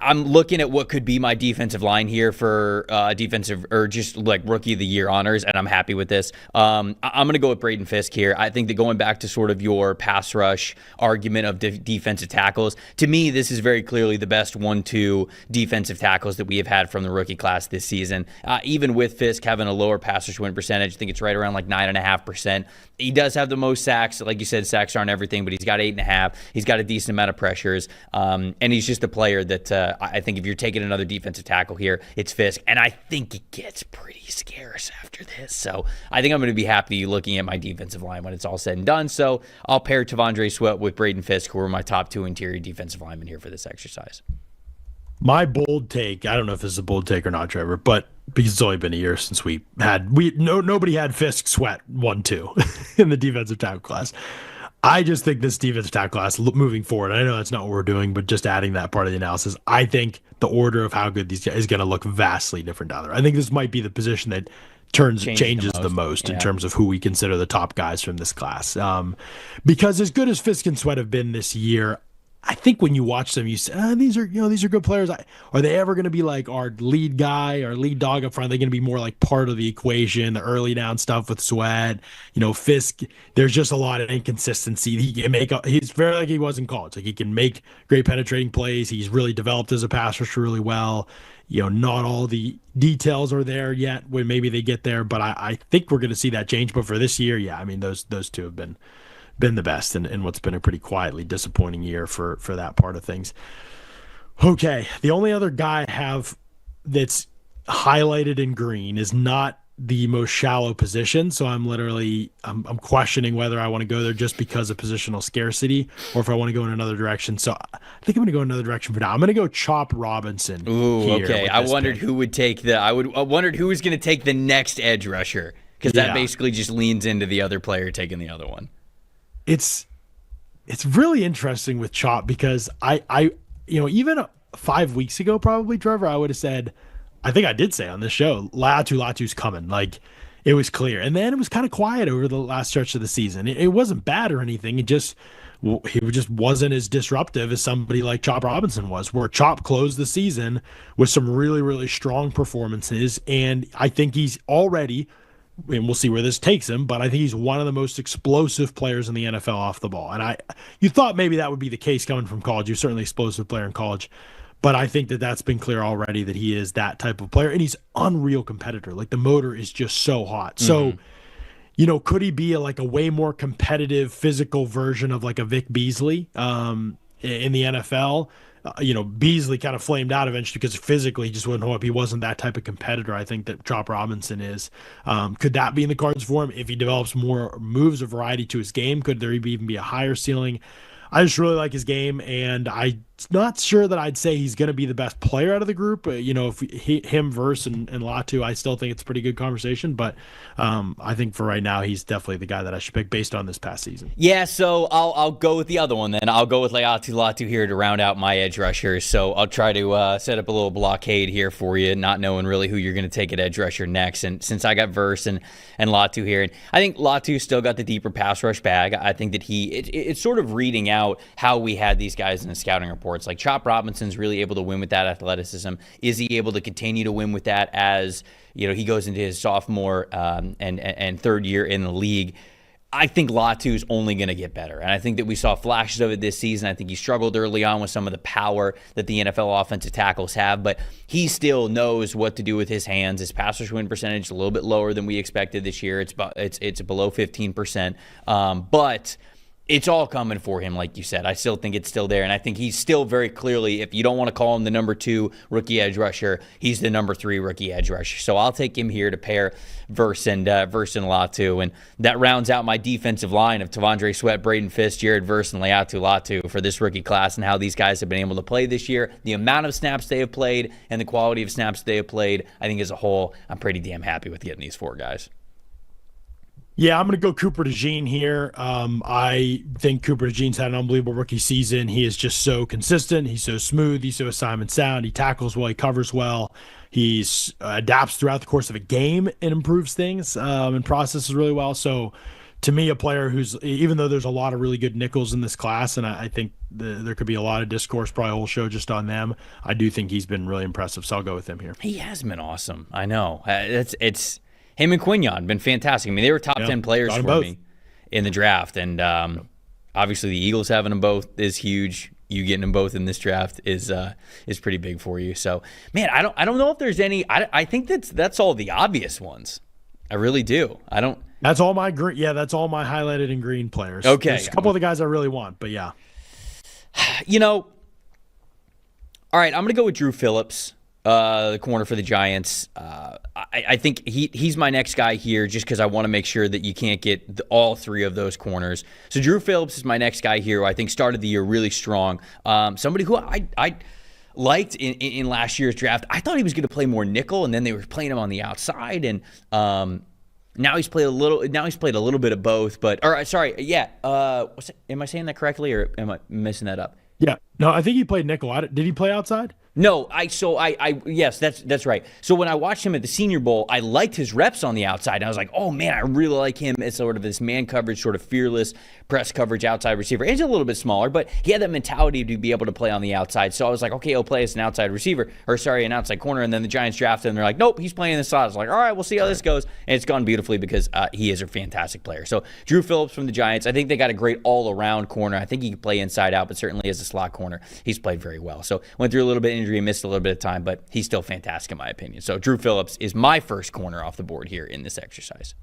I'm looking at what could be my defensive line here for defensive or just like rookie of the year honors, and I'm happy with this. I'm going to go with Braden Fisk here. I think that going back to sort of your pass rush argument of defensive tackles, to me, this is very clearly the best 1-2 defensive tackles that we have had from the rookie class this season. Even with Fisk having a lower pass rush win percentage, I think it's right around like 9.5%. He does have the most sacks. Like you said, sacks aren't everything, but he's got 8.5. He's got a decent amount of pressures, and he's just a player that I think if you're taking another defensive tackle here, it's Fisk. And I think it gets pretty scarce after this. So I think I'm going to be happy looking at my defensive line when it's all said and done. So I'll pair Tavondre Sweat with Braden Fisk, who are my top two interior defensive linemen here for this exercise. My bold take, I don't know if this is a bold take or not, Trevor, but because it's only been a year since nobody had Fisk, Sweat 1-2 in the defensive tackle class. I just think this defensive tackle class moving forward, I know that's not what we're doing, but just adding that part of the analysis, I think the order of how good these guys is going to look vastly different down there. I think this might be the position that changes the most in terms of who we consider the top guys from this class. Because as good as Fisk and Sweat have been this year, I think when you watch them, you say, these are good players. Are they ever going to be like our lead guy, our lead dog up front? Are they going to be more like part of the equation, the early down stuff with Sweat? Fisk, there's just a lot of inconsistency. He's very like he was in college. Like he can make great penetrating plays. He's really developed as a pass rusher really well. Not all the details are there yet when maybe they get there, but I think we're going to see that change. But for this year, I mean, those two have been the best in what's been a pretty quietly disappointing year for that part of things. Okay, the only other guy I have that's highlighted in green is not the most shallow position, so I'm questioning whether I want to go there just because of positional scarcity or if I want to go in another direction. So I think I'm going to go in another direction for now. I'm going to go Chop Robinson. Ooh, okay. I wondered who would take I wondered who was going to take the next edge rusher because that basically just leans into the other player taking the other one. It's really interesting with Chop because I even 5 weeks ago probably, Trevor, I would have said, I think I did say on this show, Latu's coming. Like it was clear. And then it was kind of quiet over the last stretch of the season. It wasn't bad or anything. He just wasn't as disruptive as somebody like Chop Robinson was, where Chop closed the season with some really, really strong performances. And I think he's already, and we'll see where this takes him, but I think he's one of the most explosive players in the NFL off the ball. And you thought maybe that would be the case coming from college. You're certainly an explosive player in college, but I think that's been clear already that he is that type of player, and he's unreal competitor. Like the motor is just so hot. So could he be like a way more competitive physical version of like a Vic Beasley in the NFL? Beasley kind of flamed out eventually because physically he just wouldn't hold up. He wasn't that type of competitor, I think, that Chop Robinson is. Could that be in the cards for him if he develops more moves or variety to his game? Could there even be a higher ceiling? I just really like his game, and I'm not sure that I'd say he's going to be the best player out of the group. If him versus and Latu, I still think it's a pretty good conversation. But I think for right now, he's definitely the guy that I should pick based on this past season. Yeah, so I'll go with the other one then. I'll go with Leatu Latu here to round out my edge rushers. So I'll try to set up a little blockade here for you, not knowing really who you're going to take at edge rusher next. And since I got Verse and Latu here, and I think Latu still got the deeper pass rush bag. I think that it's sort of reading out how we had these guys in the scouting reports. Like Chop Robinson's really able to win with that athleticism. Is he able to continue to win with that as he goes into his sophomore and third year in the league? I think Latu is only going to get better. And I think that we saw flashes of it this season. I think he struggled early on with some of the power that the NFL offensive tackles have, but he still knows what to do with his hands. His pass rush win percentage is a little bit lower than we expected this year. It's below 15%. But it's all coming for him, like you said. I still think it's still there, and I think he's still very clearly, if you don't want to call him the number 2 rookie edge rusher, he's the number 3 rookie edge rusher. So I'll take him here to pair Verse and Latu, and that rounds out my defensive line of Tavondre Sweat, Braden Fisk, Jared Verse, and Leatu Latu for this rookie class, and how these guys have been able to play this year, the amount of snaps they have played, and the quality of snaps they have played. I think as a whole, I'm pretty damn happy with getting these 4 guys. Yeah, I'm going to go Cooper DeJean here. I think Cooper DeJean's had an unbelievable rookie season. He is just so consistent. He's so smooth. He's so assignment sound. He tackles well. He covers well. He adapts throughout the course of a game and improves things and processes really well. So to me, a player who's, even though there's a lot of really good nickels in this class, and I think there could be a lot of discourse, probably a whole show just on them, I do think he's been really impressive. So I'll go with him here. He has been awesome. I know. It's him and Quinyon been fantastic. I mean, they were top 10 players for me in the draft, and obviously the Eagles having them both is huge. You getting them both in this draft is pretty big for you. So, man, I don't know if there's any. I think that's all the obvious ones. I really do. I don't. That's all my green. Yeah, that's all my highlighted in green players. Okay, there's a couple of the guys I really want, but yeah. All right, I'm gonna go with Drew Phillips. The corner for the Giants. I think he's my next guy here just because I want to make sure that you can't get all 3 of those corners. So Drew Phillips is my next guy here who I think started the year really strong. Somebody who I liked in last year's draft. I thought he was going to play more nickel, and then they were playing him on the outside, and now he's played a little bit of both. But am I saying that correctly, or am I messing that up? Yeah, no, I think he played nickel. Did he play outside? No, yes, that's right. So when I watched him at the Senior Bowl, I liked his reps on the outside. And I was like, oh man, I really like him as sort of this man coverage, sort of fearless press coverage outside receiver. He's a little bit smaller, but he had that mentality to be able to play on the outside. So I was like, okay, he'll play as an outside receiver, an outside corner. And then the Giants drafted him, and they're like, nope, he's playing in the slot. I was like, all right, we'll see how this goes. And it's gone beautifully because he is a fantastic player. So Drew Phillips from the Giants, I think they got a great all-around corner. I think he can play inside out, but certainly as a slot corner, he's played very well. So went through a little bit of injury, missed a little bit of time, but he's still fantastic in my opinion. So Drew Phillips is my first corner off the board here in this exercise.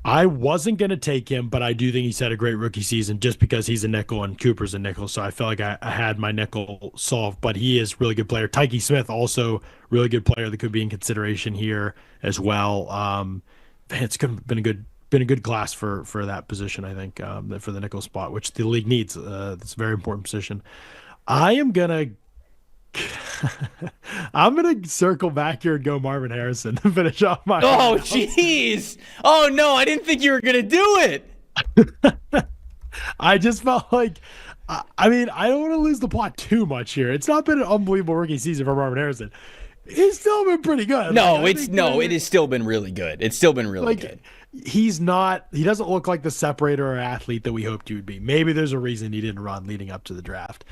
I wasn't going to take him, but I do think he's had a great rookie season just because he's a nickel and Cooper's a nickel. So I felt like I had my nickel solved, but he is a really good player. Tyke Smith, also really good player that could be in consideration here as well. It's been a good class for that position, I think, for the nickel spot, which the league needs. That's a very important position. I'm gonna circle back here and go Marvin Harrison to finish off my. Oh, jeez! Oh no, I didn't think you were gonna do it. I just felt like, I mean, I don't want to lose the plot too much here. It's not been an unbelievable rookie season for Marvin Harrison. He's still been pretty good. No, it has still been really good. It's still been really good. He doesn't look like the separator or athlete that we hoped he would be. Maybe there's a reason he didn't run leading up to the draft.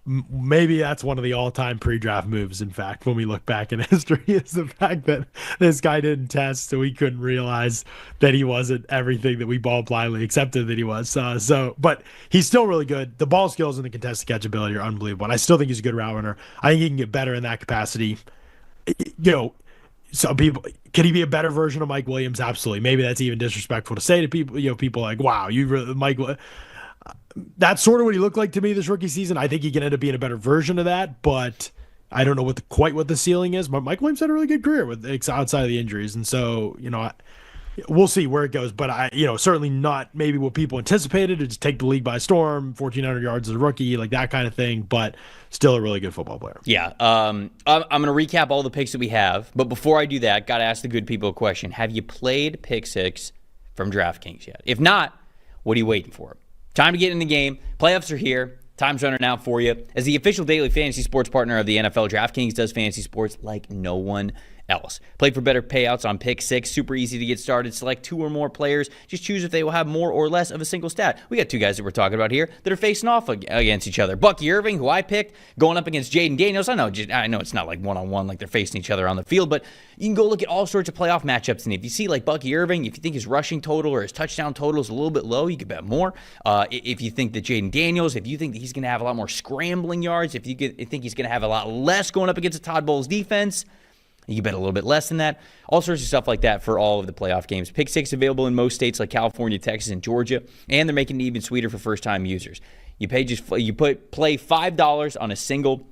Maybe that's one of the all-time pre-draft moves, in fact, when we look back in history, is the fact that this guy didn't test, so we couldn't realize that he wasn't everything that we ball blindly accepted that he was. But he's still really good. The ball skills and the contested catchability are unbelievable, and I still think he's a good route runner. I think he can get better in that capacity. some people, could he be a better version of Mike Williams? Absolutely. Maybe that's even disrespectful to say to people. People like, wow, you really, Mike. That's sort of what he looked like to me this rookie season. I think he can end up being a better version of that, but I don't know quite what the ceiling is. But Mike Williams had a really good career outside of the injuries, and so we'll see where it goes. But certainly not maybe what people anticipated to just take the league by storm, 1,400 yards as a rookie, like that kind of thing. But still a really good football player. Yeah. I'm going to recap all the picks that we have, but before I do that, got to ask the good people a question: have you played Pick Six from DraftKings yet? If not, what are you waiting for? Time to get in the game. Playoffs are here. Time's running out for you. As the official daily fantasy sports partner of the NFL, DraftKings does fantasy sports like no one else. Play for better payouts on Pick Six. Super easy to get started. Select 2 or more players. Just choose if they will have more or less of a single stat. We got 2 guys that we're talking about here that are facing off against each other. Bucky Irving, who I picked, going up against Jaden Daniels. I know it's not like one-on-one like they're facing each other on the field, but you can go look at all sorts of playoff matchups, and if you see like Bucky Irving, if you think his rushing total or his touchdown total is a little bit low, you could bet more. If you think that Jaden Daniels, if you think that he's going to have a lot more scrambling yards, if you think he's going to have a lot less going up against a Todd Bowles defense, you bet a little bit less than that. All sorts of stuff like that for all of the playoff games. Pick Six available in most states like California, Texas, and Georgia, and they're making it even sweeter for first-time users. Play $5 on a single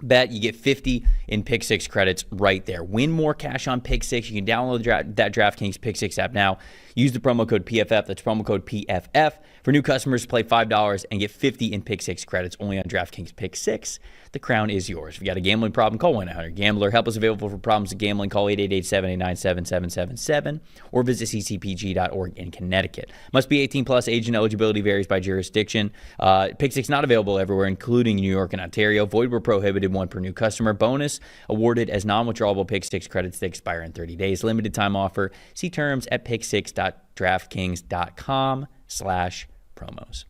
bet, you get 50 in Pick Six credits right there. Win more cash on Pick Six. You can download that DraftKings Pick Six app now. Use the promo code PFF. That's promo code PFF. For new customers, play $5 and get 50 in Pick Six credits only on DraftKings Pick Six. The crown is yours. If you got a gambling problem, call 1-800-GAMBLER. Help is available for problems with gambling. Call 888-789-7777 or visit ccpg.org in Connecticut. Must be 18 plus. Age and eligibility varies by jurisdiction. Pick Six not available everywhere, including New York and Ontario. Void where prohibited. 1 per new customer. Bonus awarded as non-withdrawable Pick Six credits that expire in 30 days. Limited time offer. See terms at picksix.draftkings.com/promos.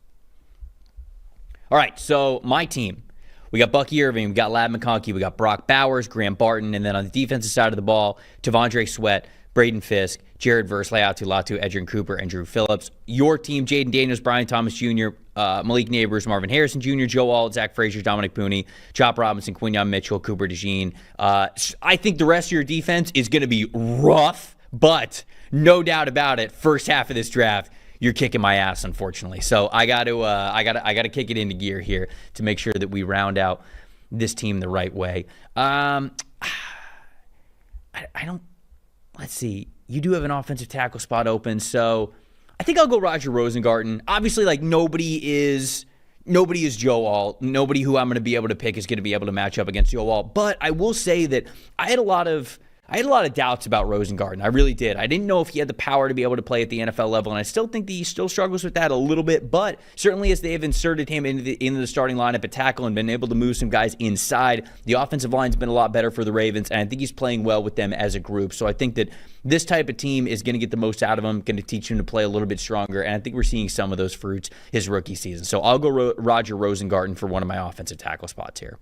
All right, so my team. We got Bucky Irving, we got Ladd McConkey, we got Brock Bowers, Graham Barton, and then on the defensive side of the ball, T'Vondre Sweat, Braden Fisk, Jared Verse, Leatu Latu, Edgerrin Cooper, and Drew Phillips. Your team, Jaden Daniels, Brian Thomas Jr., Malik Neighbors, Marvin Harrison Jr., Joe Alt, Zach Frazier, Dominic Pooney, Chop Robinson, Quinyon Mitchell, Cooper DeJean. I think the rest of your defense is going to be rough, but no doubt about it, first half of this draft, you're kicking my ass, unfortunately. So I got to kick it into gear here to make sure that we round out this team the right way. I don't. Let's see. You do have an offensive tackle spot open, so I think I'll go Roger Rosengarten. Obviously, like nobody is Joe Alt. Nobody who I'm going to be able to pick is going to be able to match up against Joe Alt. But I will say that I had a lot of doubts about Rosengarten. I really did. I didn't know if he had the power to be able to play at the NFL level, and I still think that he still struggles with that a little bit, but certainly as they have inserted him into the starting lineup at tackle and been able to move some guys inside, the offensive line's been a lot better for the Ravens, and I think he's playing well with them as a group. So I think that this type of team is going to get the most out of him, going to teach him to play a little bit stronger, and I think we're seeing some of those fruits his rookie season. So I'll go Roger Rosengarten for one of my offensive tackle spots here.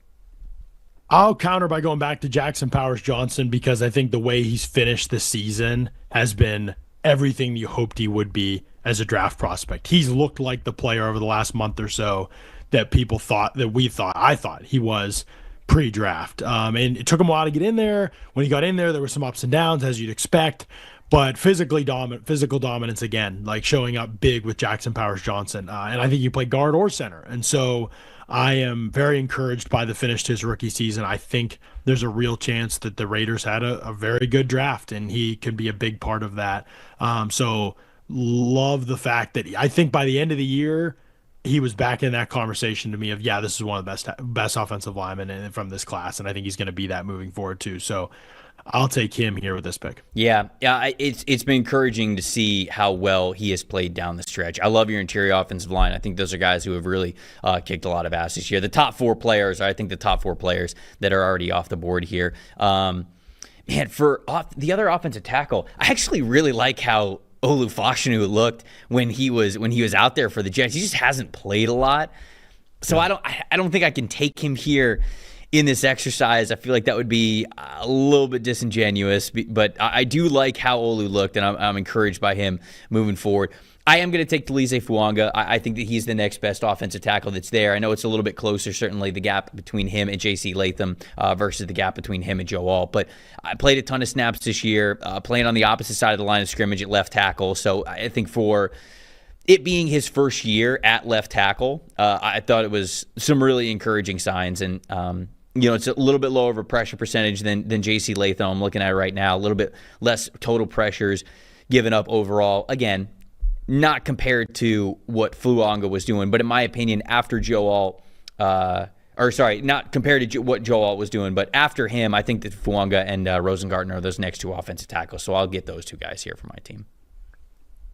I'll counter by going back to Jackson Powers Johnson because I think the way he's finished this season has been everything you hoped he would be as a draft prospect. He's looked like the player over the last month or so that I thought he was pre-draft. And it took him a while to get in there. When he got in there were some ups and downs, as you'd expect. But physical dominance again, like showing up big with Jackson Powers Johnson. And I think you play guard or center. And so I am very encouraged by the finish to his rookie season. I think there's a real chance that the Raiders had a very good draft, and he could be a big part of that. So love the fact that I think by the end of the year, he was back in that conversation to me of, yeah, this is one of the best offensive linemen from this class, and I think he's going to be that moving forward too. So I'll take him here with this pick. Yeah, it's been encouraging to see how well he has played down the stretch. I love your interior offensive line. I think those are guys who have really kicked a lot of ass this year. The top 4 players that are already off the board here. For the other offensive tackle, I actually really like how Olu Fashanu looked when he was out there for the Jets. He just hasn't played a lot, so I don't think I can take him here in this exercise. I feel like that would be a little bit disingenuous, but I do like how Olu looked, and I'm encouraged by him moving forward. I am going to take Talize Fuanga. I think that he's the next best offensive tackle that's there. I know it's a little bit closer, certainly, the gap between him and J.C. Latham versus the gap between him and Joe Alt. But I played a ton of snaps this year, playing on the opposite side of the line of scrimmage at left tackle. So I think for it being his first year at left tackle, I thought it was some really encouraging signs. And, it's a little bit lower of a pressure percentage than J.C. Latham I'm looking at right now. A little bit less total pressures given up overall. Again, not compared to what Fuanga was doing, but in my opinion, after Joe Alt, not compared to what Joe Alt was doing, but after him, I think that Fuanga and Rosengarten are those next two offensive tackles. So I'll get those two guys here for my team.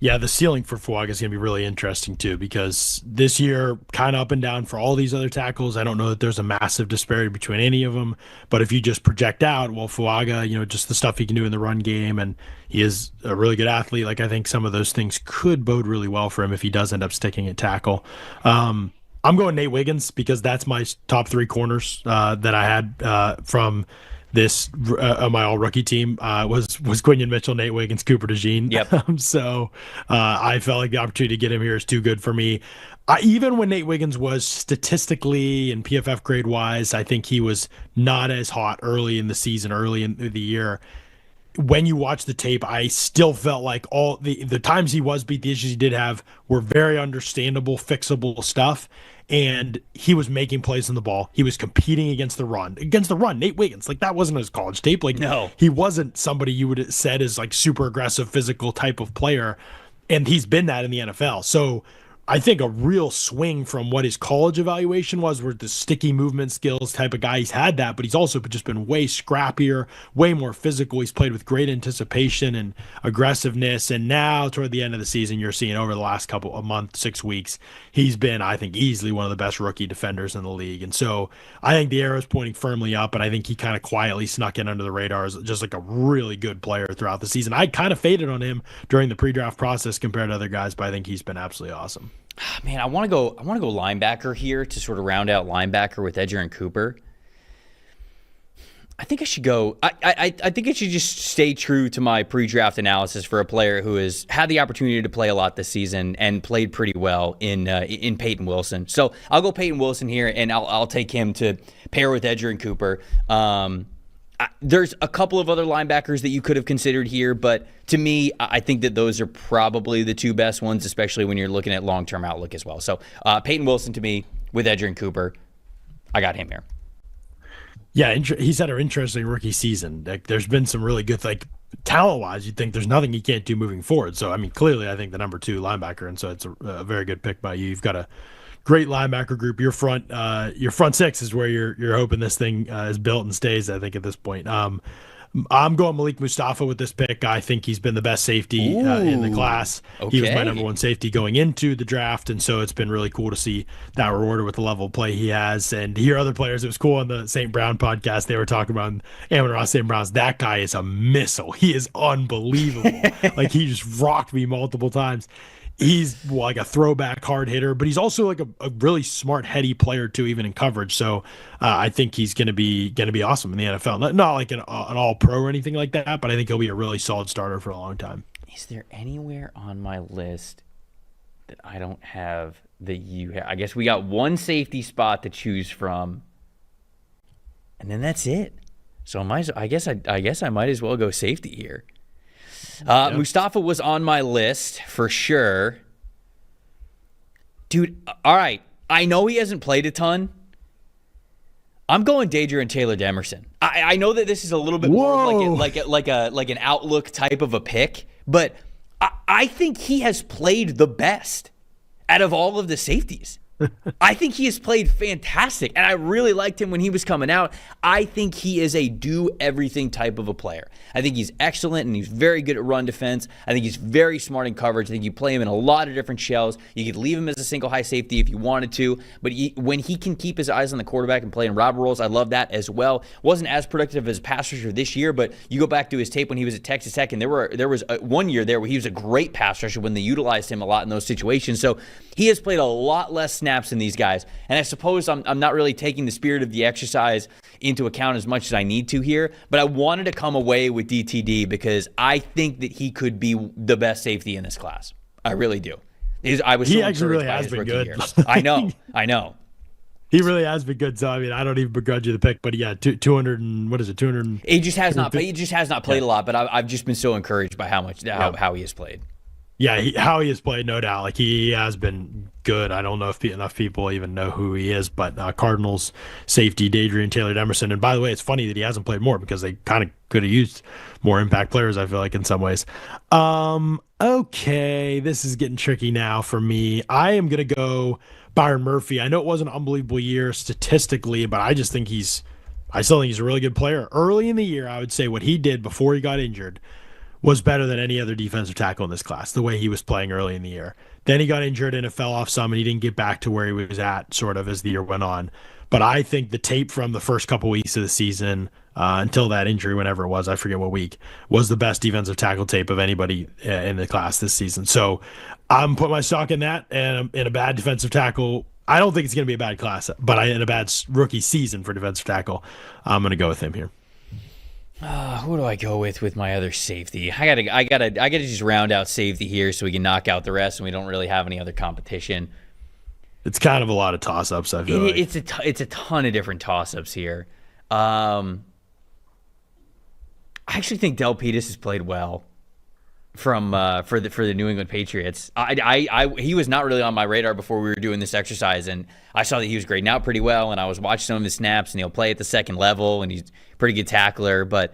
Yeah, the ceiling for Fuaga is going to be really interesting too, because this year, kind of up and down for all these other tackles. I don't know that there's a massive disparity between any of them, but if you just project out, well, Fuaga, just the stuff he can do in the run game, and he is a really good athlete. Like, I think some of those things could bode really well for him if he does end up sticking at tackle. I'm going Nate Wiggins because that's my top three corners that I had from this my all rookie team was Quinion Mitchell, Nate Wiggins, Cooper DeJean. Yep. So I felt like the opportunity to get him here is too good for me. Even when Nate Wiggins was statistically and PFF grade wise, I think he was not as hot early in the season, early in the year. When you watch the tape, I still felt like all the times he was beat, the issues he did have were very understandable, fixable stuff. And he was making plays on the ball. He was competing against the run. Nate Wiggins, like, that wasn't his college tape. Like, no, he wasn't somebody you would have said is like super aggressive, physical type of player. And he's been that in the NFL. So I think a real swing from what his college evaluation was, where the sticky movement skills type of guy, he's had that, but he's also just been way scrappier, way more physical. He's played with great anticipation and aggressiveness. And now toward the end of the season, you're seeing over the last a month, 6 weeks, he's been, I think, easily one of the best rookie defenders in the league. And so I think the arrow is pointing firmly up, and I think he kind of quietly snuck in under the radar as just like a really good player throughout the season. I kind of faded on him during the pre-draft process compared to other guys, but I think he's been absolutely awesome. Man, I want to go linebacker here to sort of round out linebacker with Edger and Cooper. I think I should go. I think I should just stay true to my pre-draft analysis for a player who has had the opportunity to play a lot this season and played pretty well in Peyton Wilson. So I'll go Peyton Wilson here, and I'll take him to pair with Edger and Cooper. There's a couple of other linebackers that you could have considered here, but to me, I think that those are probably the two best ones, especially when you're looking at long-term outlook as well. So Peyton Wilson to me with Edger and Cooper, I got him here. Yeah, he's had an interesting rookie season. Like, there's been some really good, like, talent-wise, you'd think there's nothing he can't do moving forward. So, I mean, clearly, I think the number 2 linebacker, and so it's a very good pick by you. You've got a great linebacker group. Your front six is where you're hoping this thing is built and stays, I think, at this point. I'm going Malik Mustafa with this pick. I think he's been the best safety in the class. Okay. He was my number 1 safety going into the draft, and so it's been really cool to see that rewarded with the level of play he has. And to hear other players, it was cool on the St. Brown podcast. They were talking about Amon-Ra St. Brown's. That guy is a missile. He is unbelievable. Like, he just rocked me multiple times. He's like a throwback hard hitter, but he's also like a really smart, heady player too, even in coverage. So I think he's going to be awesome in the NFL. Not like an all pro or anything like that, but I think he'll be a really solid starter for a long time. Is there anywhere on my list that I don't have that you have? I guess we got one safety spot to choose from, and then that's it. So I guess I might as well go safety here. Yep. Mustafa was on my list for sure. Dude, all right. I know he hasn't played a ton. I'm going Danger and Taylor Demerson. I know that this is a little bit more like an outlook type of a pick, but I think he has played the best out of all of the safeties. I think he has played fantastic, and I really liked him when he was coming out. I think he is a do-everything type of a player. I think he's excellent, and he's very good at run defense. I think he's very smart in coverage. I think you play him in a lot of different shells. You could leave him as a single high safety if you wanted to, but when he can keep his eyes on the quarterback and play in robber roles, I love that as well. Wasn't as productive as a pass rusher this year, but you go back to his tape when he was at Texas Tech, and there was 1 year there where he was a great pass rusher when they utilized him a lot in those situations. So he has played a lot less snaps snaps than these guys. And I suppose I'm not really taking the spirit of the exercise into account as much as I need to here, but I wanted to come away with DTD because I think that he could be the best safety in this class. I really do. He actually really has been good. I know. He really has been good. So I mean, I don't even begrudge you the pick, but yeah, 200 and what is it? 200. He just has not played a lot, but I've just been so encouraged by how he has played. Yeah, how he has played, no doubt. Like he has been good. I don't know if enough people even know who he is, but Cardinals safety Dadrian Taylor-Emerson. And by the way, it's funny that he hasn't played more because they kind of could have used more impact players, I feel like, in some ways. Okay, this is getting tricky now for me. I am going to go Byron Murphy. I know it wasn't an unbelievable year statistically, but I still think he's a really good player. Early in the year, I would say what he did before he got injured was better than any other defensive tackle in this class, the way he was playing early in the year. Then he got injured and it fell off some, and he didn't get back to where he was at sort of as the year went on. But I think the tape from the first couple weeks of the season until that injury, whenever it was, I forget what week, was the best defensive tackle tape of anybody in the class this season. So I'm putting my stock in that, and in a bad defensive tackle. I don't think it's going to be a bad class, but in a bad rookie season for defensive tackle, I'm going to go with him here. Who do I go with my other safety? I gotta just round out safety here so we can knock out the rest, and we don't really have any other competition. It's kind of a lot of toss-ups, I feel like. It's a ton of different toss-ups here. I actually think Del Pettis has played well for the New England Patriots. He was not really on my radar before we were doing this exercise, and I saw that he was grading out pretty well, and I was watching some of his snaps, and he'll play at the second level, and he's a pretty good tackler, but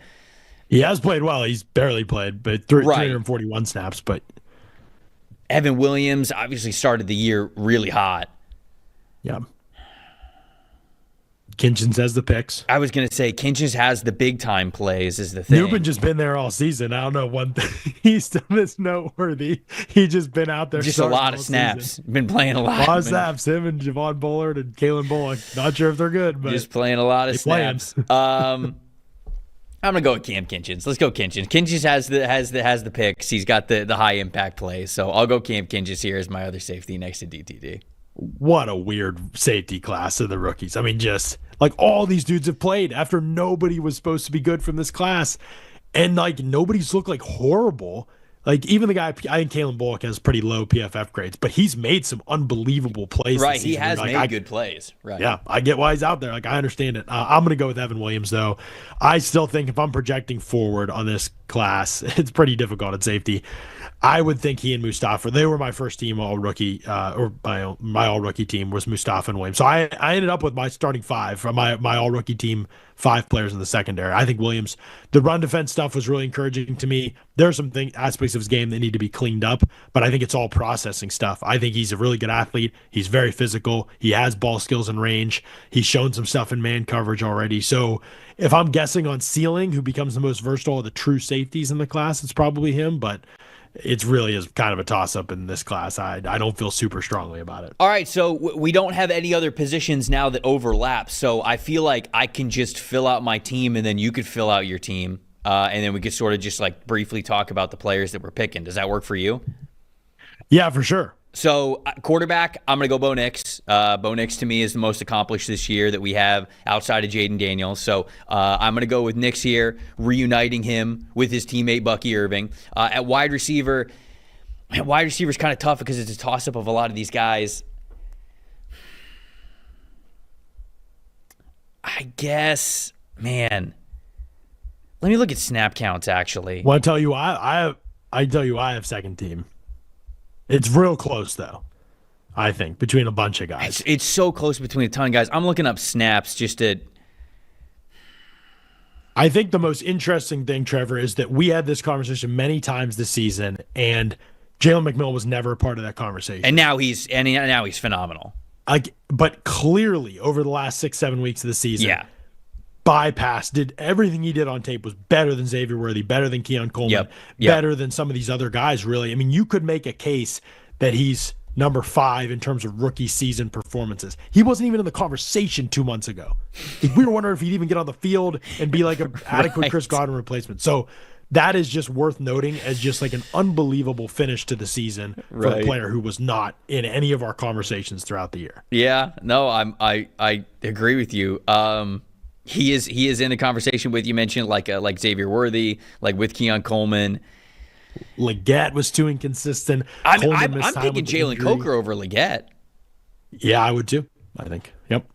he has played well. He's barely played, but 341 snaps. But Evan Williams obviously started the year really hot. Yeah. Kinchins has the picks. I was going to say Kinchins has the big time plays is the thing. Newman just been there all season. I don't know one thing he's done that's noteworthy. He just been out there. Just a lot of snaps. Season. Been playing a lot. A lot of snaps. Him and Javon Bullard and Kalen Bullock. Not sure if they're good, but just playing a lot of snaps. I'm gonna go with Cam Kinchins. Let's go Kinchins. Kinchins has the picks. He's got the high impact plays. So I'll go Cam Kinchins here as my other safety next to DTD. What a weird safety class of the rookies. I mean, just like all these dudes have played after nobody was supposed to be good from this class. And like nobody's looked like horrible. Like even the guy, I think Kalen Bullock has pretty low PFF grades, but he's made some unbelievable plays. Right, he has made good plays. Right. Yeah, I get why he's out there. Like I understand it. I'm going to go with Evan Williams though. I still think if I'm projecting forward on this class, it's pretty difficult at safety. I would think he and Mustafa, they were my first team all rookie, or my all rookie team was Mustafa and Williams. So I ended up with my starting five from my all rookie team, 5 players in the secondary. I think Williams, the run defense stuff was really encouraging to me. There are some aspects of his game that need to be cleaned up, but I think it's all processing stuff. I think he's a really good athlete. He's very physical. He has ball skills and range. He's shown some stuff in man coverage already. So if I'm guessing on ceiling, who becomes the most versatile of the true safeties in the class, it's probably him, but it's really is kind of a toss-up in this class. I don't feel super strongly about it. All right, so we don't have any other positions now that overlap, so I feel like I can just fill out my team, and then you could fill out your team, and then we could sort of just like briefly talk about the players that we're picking. Does that work for you? Yeah, for sure. So quarterback, I'm going to go Bo Nix. Bo Nix to me is the most accomplished this year that we have outside of Jaden Daniels. So I'm going to go with Nix here, reuniting him with his teammate Bucky Irving. At wide receiver is kind of tough because it's a toss-up of a lot of these guys. I guess, man. Let me look at snap counts, actually. Want to tell you I have second team. It's real close, though, I think, between a bunch of guys. It's so close between a ton of guys. I'm looking up snaps just to... I think the most interesting thing, Trevor, is that we had this conversation many times this season, and Jalen McMillan was never a part of that conversation. And now he's phenomenal. But clearly, over the last 6-7 weeks of the season, did everything he did on tape was better than Xavier Worthy, better than Keon Coleman, better than some of these other guys, really. I mean, you could make a case that he's number 5 in terms of rookie season performances. He wasn't even in the conversation 2 months ago. We were wondering if he'd even get on the field and be like an adequate Chris Godwin replacement. So that is just worth noting as just like an unbelievable finish to the season for a player who was not in any of our conversations throughout the year. Yeah, no, I agree with you. He is in the conversation with, you mentioned, like Xavier Worthy, like with Keon Coleman. Leggett was too inconsistent. I'm picking Jalen Coker over Leggett. Yeah, I would too. I think. Yep.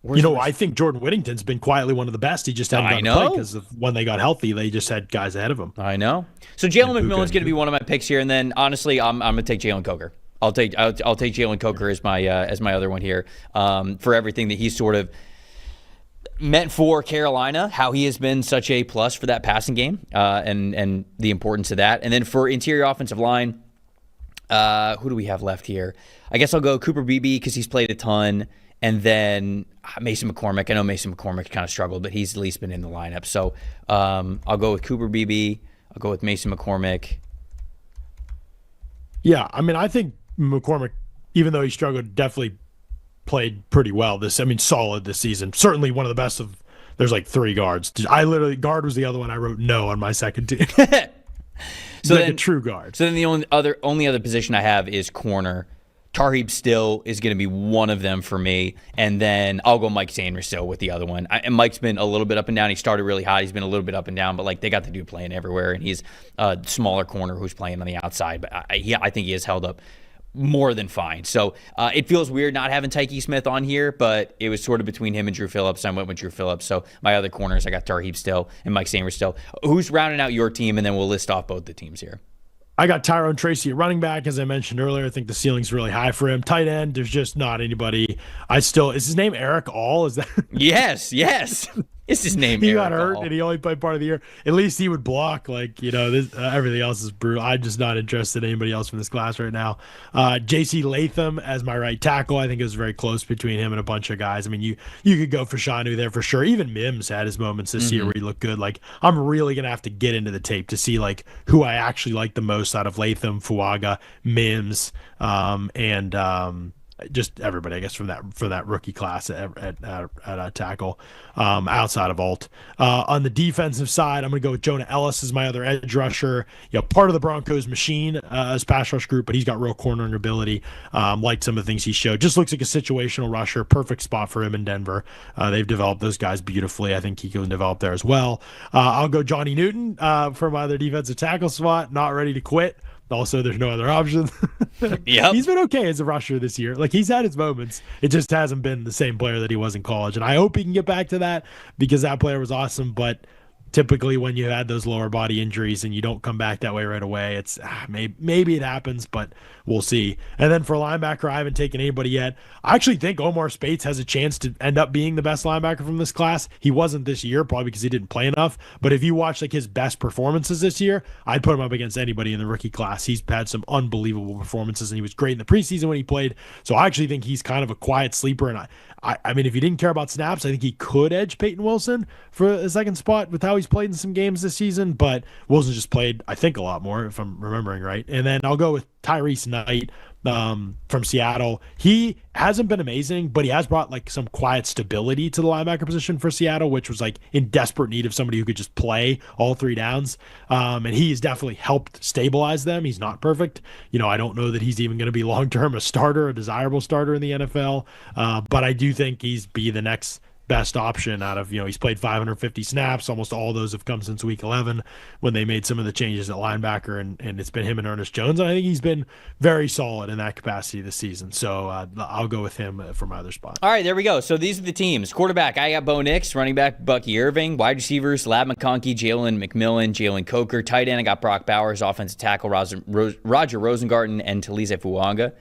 I think Jordan Whittington's been quietly one of the best. He just hadn't gotten play because when they got healthy, they just had guys ahead of him. I know. So Jalen McMillan's going to be one of my picks here, and then honestly, I'm going to take Jalen Coker. I'll take Jalen Coker as my other one here, for everything that he's sort of meant for Carolina, how he has been such a plus for that passing game, and the importance of that. And then for interior offensive line, who do we have left here? I guess I'll go Cooper Beebe because he's played a ton. And then Mason McCormick. I know Mason McCormick kind of struggled, but he's at least been in the lineup. So I'll go with Cooper Beebe. I'll go with Mason McCormick. Yeah, I mean, I think McCormick, even though he struggled, definitely played pretty well solid this season. Certainly one of the best of, there's like 3 guards. Guard was the other one I wrote no on my second team. So like a true guard. So then the only other position I have is corner. Tarheeb still is going to be one of them for me, and then I'll go Mike Sanders still with the other one. And Mike's been a little bit up and down. He started really hot. He's been a little bit up and down, but like they got the dude playing everywhere, and he's a smaller corner who's playing on the outside. But I think he has held up more than fine. So it feels weird not having Tyke Smith on here, but it was sort of between him and Drew Phillips. I went with Drew Phillips. So my other corners, I got Tarheeb still and Mike Sanders still. Who's rounding out your team? And then we'll list off both the teams here. I got Tyrone Tracy at running back, as I mentioned earlier. I think the ceiling's really high for him. Tight end, there's just not anybody. Is his name Eric All? Is that? Yes. It's his name. He Eric got hurt All. and he only played part of the year. At least he would block. Everything else is brutal. I'm just not interested in anybody else from this class right now. J.C. Latham as my right tackle. I think it was very close between him and a bunch of guys. I mean, you could go for Shanu there for sure. Even Mims had his moments this year where he looked good. Like, I'm really gonna have to get into the tape to see like who I actually like the most out of Latham, Fuaga, Mims, and just everybody, I guess, from that rookie class at tackle, outside of Alt. On the defensive side, I'm going to go with Jonah Ellis as my other edge rusher. Part of the Broncos machine as pass rush group, but he's got real cornering ability. Like some of the things he showed, just looks like a situational rusher. Perfect spot for him in Denver. They've developed those guys beautifully. I think he can develop there as well. I'll go Johnny Newton for my other defensive tackle spot. Not ready to quit. Also, there's no other option. Yep. He's been okay as a rusher this year. Like, he's had his moments. It just hasn't been the same player that he was in college. And I hope he can get back to that because that player was awesome. But typically when you had those lower body injuries and you don't come back that way right away, it's maybe it happens, but we'll see. And then for linebacker, I haven't taken anybody yet. I actually think Omar Spates has a chance to end up being the best linebacker from this class. He wasn't this year, probably because he didn't play enough. But if you watch like his best performances this year, I'd put him up against anybody in the rookie class. He's had some unbelievable performances, and he was great in the preseason when he played. So I actually think he's kind of a quiet sleeper. And I mean, if you didn't care about snaps, I think he could edge Peyton Wilson for a second spot with how he's played in some games this season. But Wilson just played, I think, a lot more, if I'm remembering right. And then I'll go with Tyrese Knight from Seattle. He hasn't been amazing, but he has brought like some quiet stability to the linebacker position for Seattle, which was like in desperate need of somebody who could just play all 3 downs. And he's definitely helped stabilize them. He's not perfect. I don't know that he's even going to be long-term a starter, a desirable starter in the NFL. But I do think he's be the next best option out of, he's played 550 snaps. Almost all those have come since week 11 when they made some of the changes at linebacker, and it's been him and Ernest Jones. And I think he's been very solid in that capacity this season. So I'll go with him for my other spot. All right, there we go. So these are the teams. Quarterback, I got Bo Nix. Running back, Bucky Irving. Wide receivers, Lab McConkey, Jalen McMillan, Jalen Coker. Tight end, I got Brock Bowers. Offensive tackle, Roger Rosengarten and Talize Fuanga.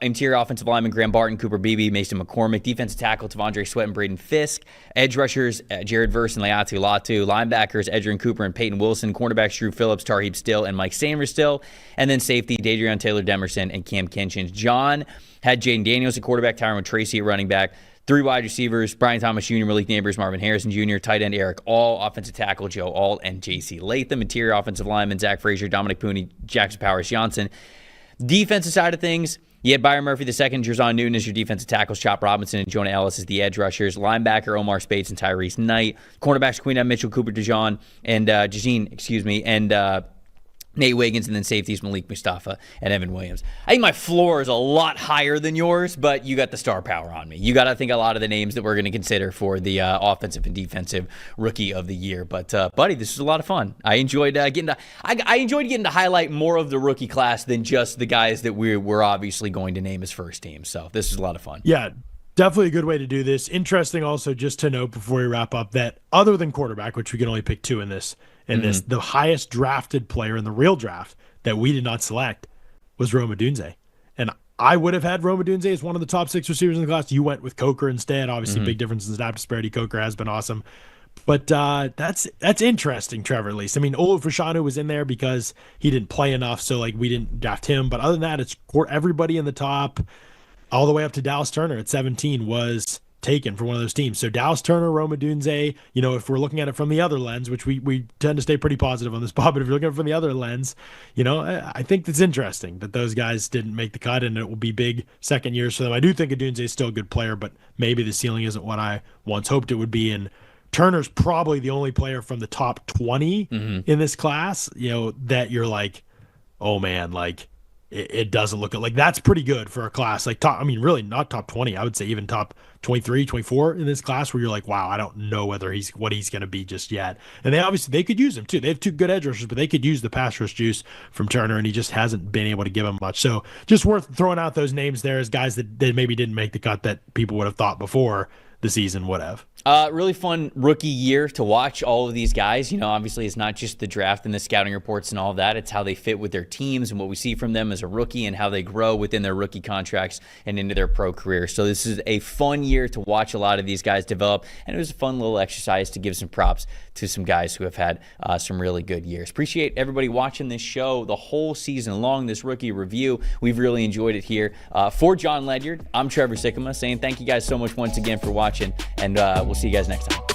Interior offensive lineman, Graham Barton, Cooper Beebe, Mason McCormick. Defensive tackle, Tavondre Sweat and Braden Fisk. Edge rushers, Jared Verse and Leatu Latu. Linebackers, Edgerrin Cooper and Peyton Wilson. Cornerbacks, Drew Phillips, Tarheeb Still, and Mike Sanders Still. And then safety, Dadrion Taylor-Demerson and Cam Kinchins. John had Jaden Daniels at quarterback, Tyrone Tracy at running back. 3 wide receivers, Brian Thomas Jr., Malik Neighbors, Marvin Harrison Jr., tight end Eric All, offensive tackle Joe Alt, and J.C. Latham. Interior offensive lineman, Zach Frazier, Dominic Pooney, Jackson Powers Johnson. Defensive side of things, You had Byron Murphy the second, Jer'Zhan Newton as your defensive tackles, Chop Robinson and Jonah Ellis as the edge rushers, linebacker Omar Speights and Tyrese Knight, cornerbacks Queen Mitchell, Cooper DeJean, and Nate Wiggins, and then safeties Malik Mustafa and Evan Williams. I think my floor is a lot higher than yours, but you got the star power on me. You got to think a lot of the names that we're going to consider for the offensive and defensive rookie of the year. But buddy, this was a lot of fun. I enjoyed getting to highlight more of the rookie class than just the guys that we're obviously going to name as first team. So this was a lot of fun. Yeah. Definitely a good way to do this. Interesting also, just to note before we wrap up, that other than quarterback, which we can only pick two in this, the highest drafted player in the real draft that we did not select was Rome Odunze. And I would have had Rome Odunze as one of the top 6 receivers in the class. You went with Coker instead. Obviously, big difference in snap disparity. Coker has been awesome. But that's interesting, Trevor, at least. I mean, Olu Fashanu was in there because he didn't play enough, so like we didn't draft him. But other than that, it's everybody in the top all the way up to Dallas Turner at 17 was taken for one of those teams. So Dallas Turner, Rome Odunze, if we're looking at it from the other lens, which we tend to stay pretty positive on this pod, but if you're looking at it from the other lens, I think it's interesting that those guys didn't make the cut, and it will be big second years for them. I do think Odunze is still a good player, but maybe the ceiling isn't what I once hoped it would be. And Turner's probably the only player from the top 20 in this class, that you're like, oh man, like, it doesn't look like that's pretty good for a class like really not top 20. I would say even top 23, 24 in this class, where you're like, wow, I don't know what he's going to be just yet. And they could use him too. They have 2 good edge rushers, but they could use the pass rush juice from Turner, and he just hasn't been able to give him much. So just worth throwing out those names there as guys that maybe didn't make the cut that people would have thought before the season would have. Really fun rookie year to watch all of these guys. Obviously it's not just the draft and the scouting reports and all of that. It's how they fit with their teams and what we see from them as a rookie and how they grow within their rookie contracts and into their pro career. So this is a fun year to watch a lot of these guys develop, and it was a fun little exercise to give some props to some guys who have had some really good years. Appreciate everybody watching this show the whole season long, this rookie review. We've really enjoyed it here. For Jon Ledyard, I'm Trevor Sikkema saying thank you guys so much once again for watching, and we'll see you guys next time.